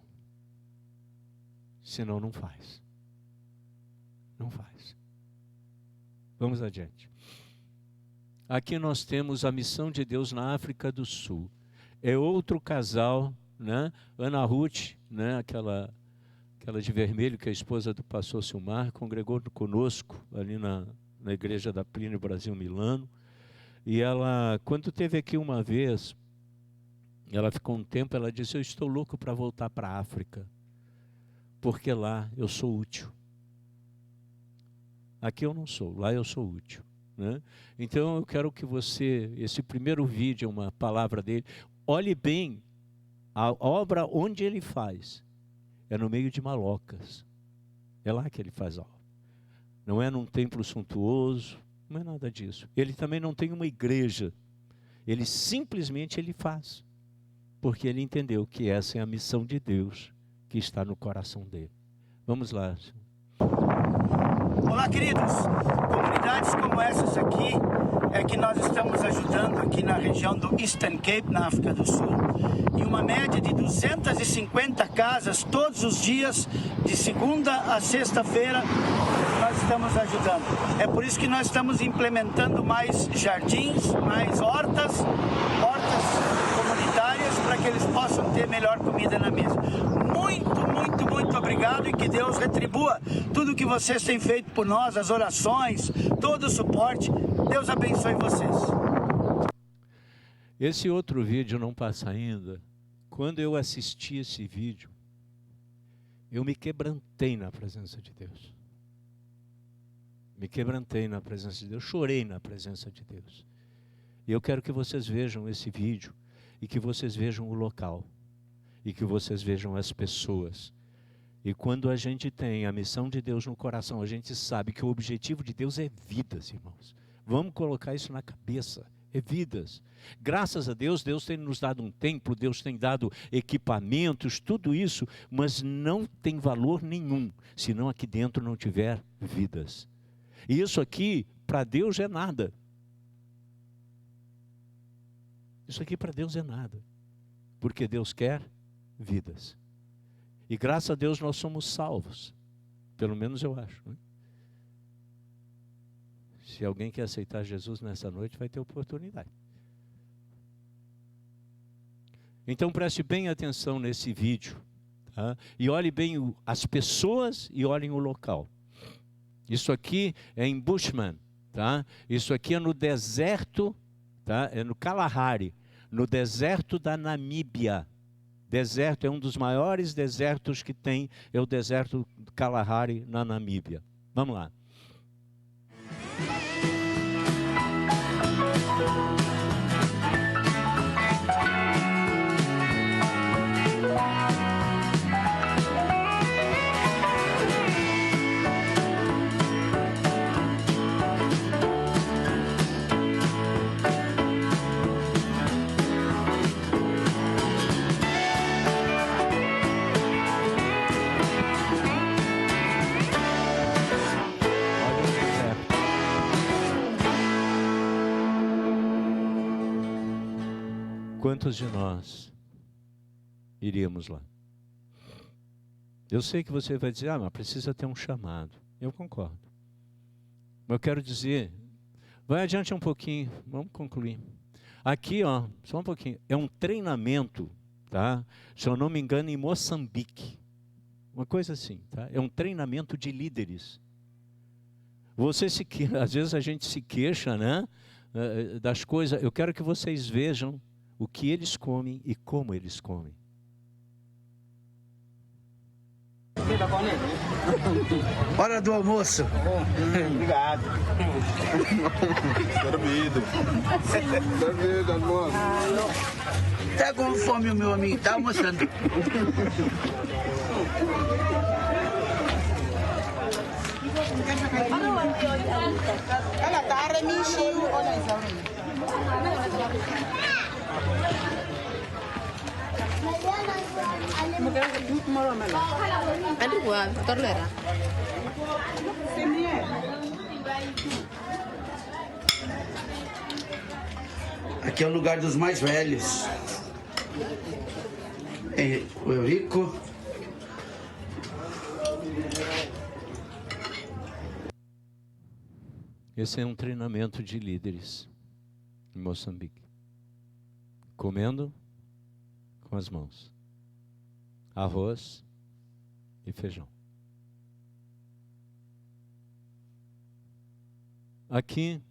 Senão não faz. Não faz. Vamos adiante. Aqui nós temos a missão de Deus na África do Sul. É outro casal, né? Ana Ruth, né? Aquela de vermelho, que é a esposa do pastor Silmar, congregou conosco ali na igreja da Plínio Brasil Milano. E ela, quando esteve aqui uma vez, ela ficou um tempo, ela disse, eu estou louco para voltar para a África, porque lá eu sou útil. Aqui eu não sou, lá eu sou útil. Né? Então eu quero que você, esse primeiro vídeo é uma palavra dele, olhe bem a obra onde ele faz. É no meio de malocas. É lá que ele faz a obra. Não é num templo suntuoso, não é nada disso. Ele também não tem uma igreja. Ele simplesmente faz. Porque ele entendeu que essa é a missão de Deus que está no coração dele. Vamos lá. Olá, queridos. Comunidades como essas aqui é que nós estamos ajudando aqui na região do Eastern Cape, na África do Sul. E uma média de 250 casas todos os dias, de segunda a sexta-feira, nós estamos ajudando. É por isso que nós estamos implementando mais jardins, mais hortas comunitárias, para que eles possam ter melhor comida na mesa. Muito obrigado, e que Deus retribua tudo que vocês têm feito por nós, as orações, todo o suporte. Deus abençoe vocês. Esse outro vídeo não passa ainda. Quando eu assisti esse vídeo, eu me quebrantei na presença de Deus. Me quebrantei na presença de Deus, chorei na presença de Deus. E eu quero que vocês vejam esse vídeo, e que vocês vejam o local, e que vocês vejam as pessoas. E quando a gente tem a missão de Deus no coração, a gente sabe que o objetivo de Deus é vidas, irmãos. Vamos colocar isso na cabeça, é vidas. Graças a Deus, Deus tem nos dado um templo, Deus tem dado equipamentos, tudo isso, mas não tem valor nenhum, se não aqui dentro não tiver vidas. E isso aqui, para Deus, é nada. Isso aqui para Deus é nada, porque Deus quer vidas. E graças a Deus nós somos salvos, pelo menos eu acho, né? Se alguém quer aceitar Jesus nessa noite, vai ter oportunidade. Então preste bem atenção nesse vídeo, tá? E olhe bem as pessoas e olhem o local. Isso aqui é em Bushman, tá? Isso aqui é no deserto, tá? É no Kalahari, no deserto da Namíbia. Deserto é um dos maiores desertos que tem, é o deserto do Kalahari na Namíbia. Vamos lá. Quantos de nós iríamos lá? Eu sei que você vai dizer, mas precisa ter um chamado. Eu concordo. Mas eu quero dizer, vai adiante um pouquinho, vamos concluir. Aqui, ó, só um pouquinho, é um treinamento, tá? Se eu não me engano, em Moçambique. Uma coisa assim, tá? É um treinamento de líderes. Às vezes a gente se queixa, né? Das coisas. Eu quero que vocês vejam o que eles comem e como eles comem. Hora do almoço. Obrigado. Servido, amor. Tá com fome o meu amigo, tá almoçando. Aqui é o lugar dos mais velhos. O Eurico. Esse é um treinamento de líderes em Moçambique. Comendo com as mãos. Arroz e feijão. Aqui,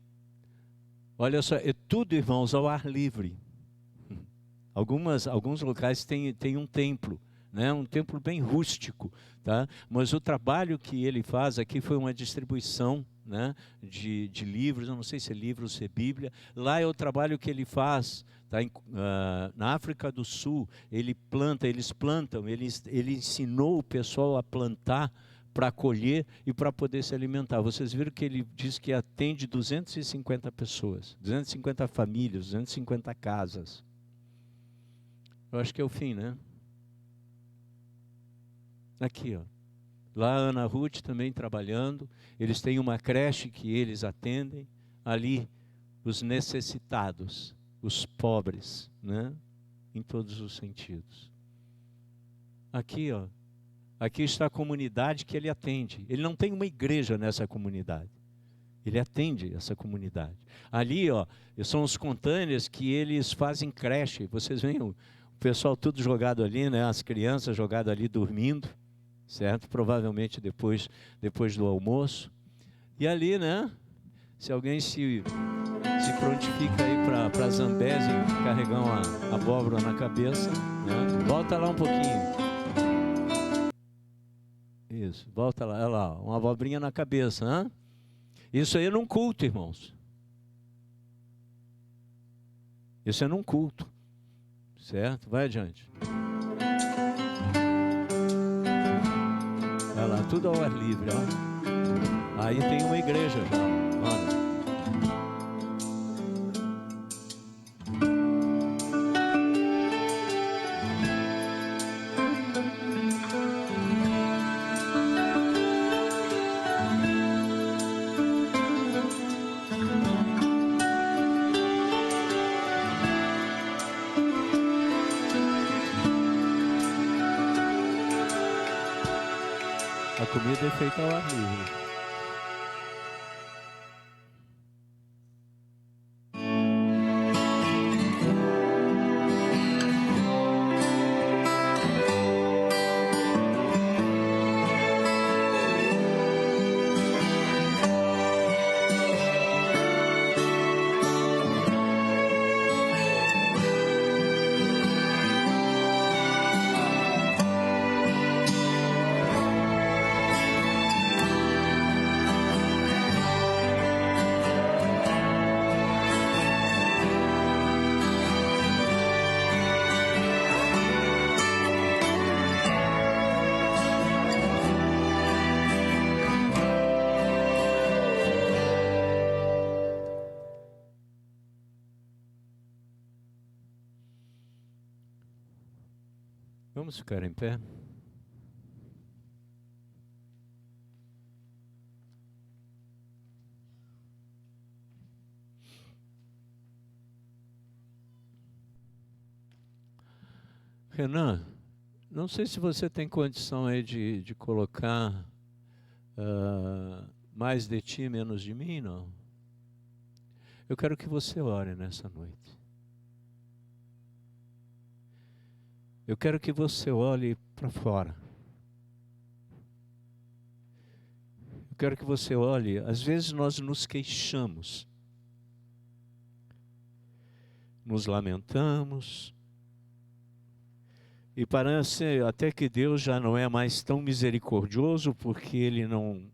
olha só, é tudo, irmãos, ao ar livre. Alguns locais têm um templo, né? Um templo bem rústico, tá? Mas o trabalho que ele faz aqui foi uma distribuição, né, de livros, eu não sei se é livro ou se é Bíblia. Lá é o trabalho que ele faz, tá? Na África do Sul, eles plantam, ele ensinou o pessoal a plantar para colher e para poder se alimentar. Vocês viram que ele diz que atende 250 pessoas, 250 famílias, 250 casas. Eu acho que é o fim, né? Aqui, ó. Lá a Ana Ruth também trabalhando. Eles têm uma creche que eles atendem. Ali, os necessitados, os pobres, né? Em todos os sentidos. Aqui, ó. Aqui está a comunidade que ele atende. Ele não tem uma igreja nessa comunidade. Ele atende essa comunidade. Ali, ó, são os containers que eles fazem creche. Vocês veem o pessoal tudo jogado ali, né? As crianças jogadas ali dormindo, certo? Provavelmente depois do almoço. E ali, né? Se alguém se prontifica aí para Zambésia carregar uma abóbora na cabeça, né? Volta lá um pouquinho. Isso, volta lá, olha lá, uma abobrinha na cabeça, hein? Isso aí é num culto, irmãos. Isso é num culto, certo? Vai adiante. Olha lá, tudo ao ar livre, ó. Aí tem uma igreja já, olha. A comida é feita ao ar livre. Vamos ficar em pé. Renan, não sei se você tem condição aí de colocar mais de ti, menos de mim, não? Eu quero que você ore nessa noite. Eu quero que você olhe para fora. Eu quero que você olhe. Às vezes nós nos queixamos, nos lamentamos, e parece até que Deus já não é mais tão misericordioso porque Ele não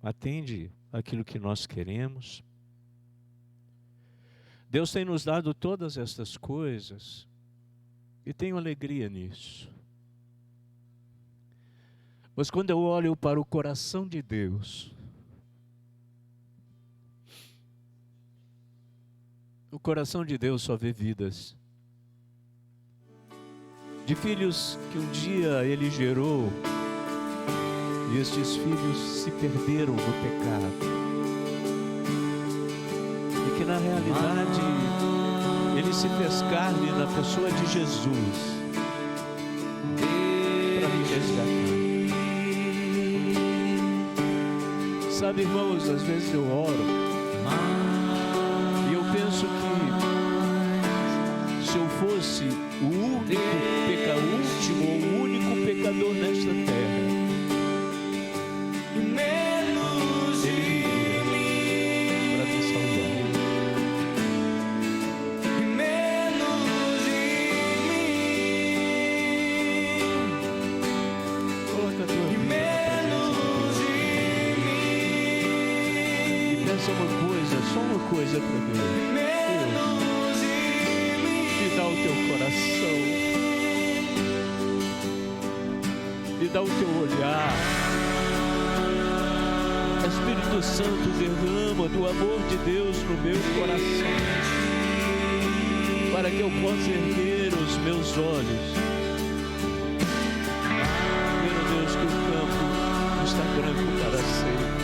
atende aquilo que nós queremos. Deus tem nos dado todas estas coisas. E tenho alegria nisso. Mas quando eu olho para o coração de Deus, o coração de Deus só vê vidas de filhos que um dia Ele gerou, e estes filhos se perderam no pecado, e que na realidade Ele se fez carne na pessoa de Jesus para me resgatar. Sabe, irmãos, às vezes eu oro e eu penso que se eu fosse o último ou o único pecador nesta terra, só uma coisa para Deus. Me dá o teu coração, me dá o teu olhar. Espírito Santo, derrama do amor de Deus no meu coração, para que eu possa erguer os meus olhos. Meu Deus, que o campo branco para sempre.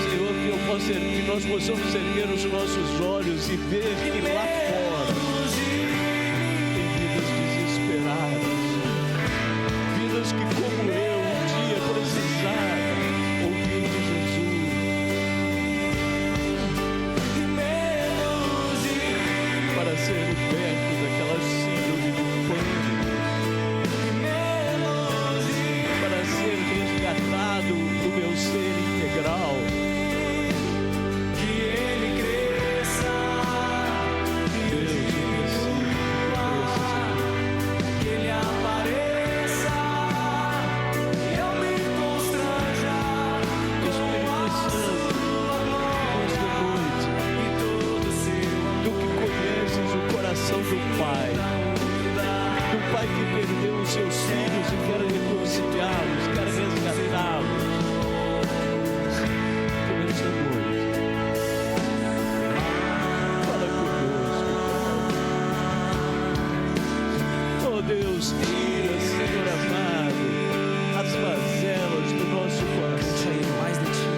Senhor, que nós possamos erguer os nossos olhos e ver que lá fora tem vidas desesperadas, vidas que, como eu, um dia precisaram ouvir de Jesus. Para ser liberto daquela síndrome do pânico, para ser resgatado do meu ser integral. Que Ele cresça, Deus, eu preciso, que Ele apareça, eu me constranja com a sua glória e todo o seu amor. Tu que conheces o coração do Pai que perdeu os seus filhos e quer reconciliá-los, quer resgatá-los. Por esta noite, fala conosco. Oh Deus, tira, Senhor amado, as mazelas do nosso coração. Mais de ti.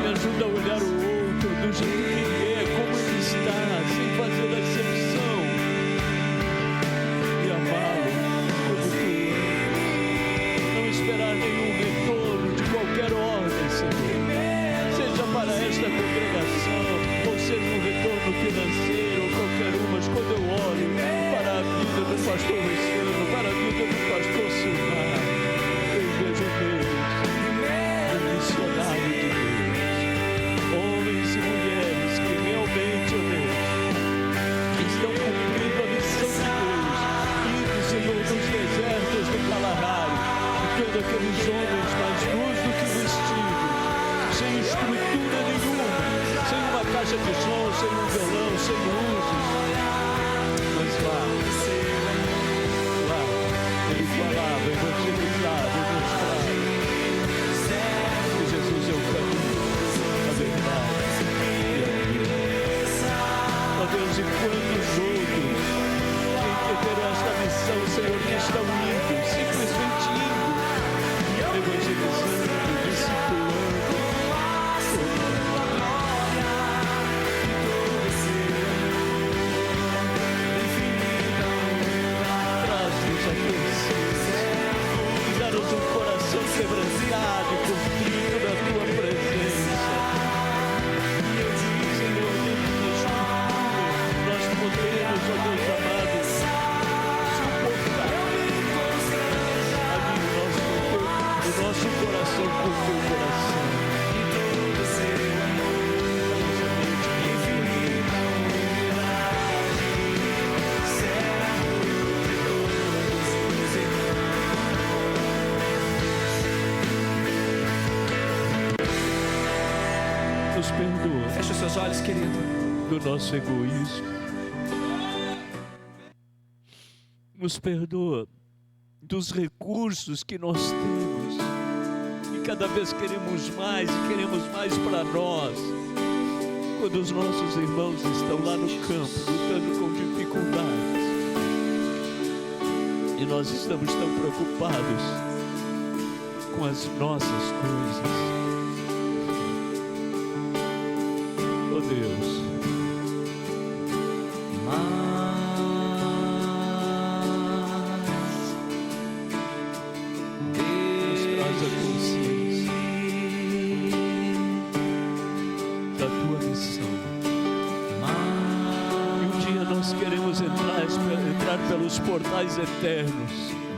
Me ajuda a olhar o outro do jeito que ele é, como ele está, sem fazer acepção, e amá-lo como tu és. Não esperar nenhum retorno de qualquer ordem, Senhor, seja para esta congregação, ou seja um retorno financeiro, ou qualquer um, mas quando eu olho para a vida do pastor Luciano, para a vida do pastor Silmar, eu vejo neles um missionário de Deus, homens e mulheres que realmente, ó Deus, estão cumprindo a missão de Deus, indo, Senhor, nos desertos do Kalahari, e vendo aqueles homens mais nus do que vestidos, sem estrutura nenhuma, sem uma caixa de som, sem um violão, sem luzes, mas lá, ele falava, evangelizava, mostrava que Jesus é o caminho, a verdade e a vida. Ó Deus, e quantos outros que entenderam esta missão, Senhor, que estão indo, simplesmente indo, evangelizando, discipulando, traz-nos a crescer e dá-nos um coração quebrantado e contrito na tua presença. Senhor, dentro da estrutura, nós podemos, ó Deus amado, suportar ali o nosso coração com o teu coração. Nos perdoa. Feche os seus olhos, querido. Do nosso egoísmo. Nos perdoa dos recursos que nós temos. E cada vez queremos mais e queremos mais para nós. Quando os nossos irmãos estão lá no campo, lutando com dificuldades. E nós estamos tão preocupados com as nossas coisas. Oh Deus, nos traz a consciência da tua missão. E um dia nós queremos entrar pelos portais eternos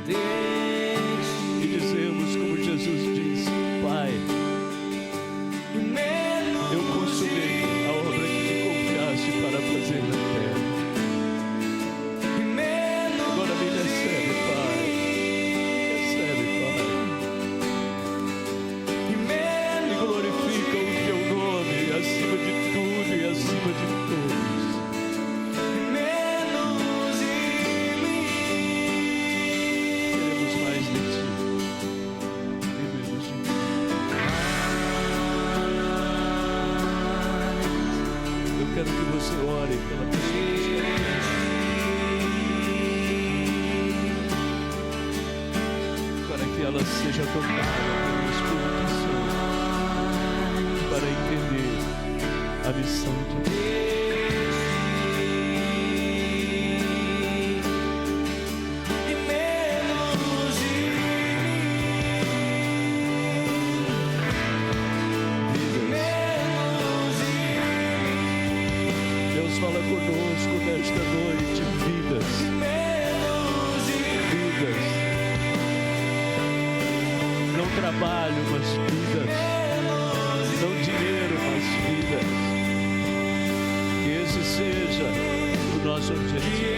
e dizermos como Jesus disse: Pai, eu consumei a obra que me confiaste para fazer na terra. Agora me recebe, Pai. Recebe, Pai. E glorifica o teu nome acima de tudo e acima de todos. Queremos mais de ti. E menos de mim. Eu quero que você ore pela pessoa que está aqui. ela seja tocada pelo Espírito Santo para entender a missão de Deus. Fala conosco nesta noite, vidas, não trabalho, mas vidas, não dinheiro, mas vidas, que esse seja o nosso objetivo.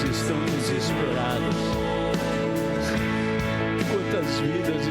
Estão desesperadas. Quantas vidas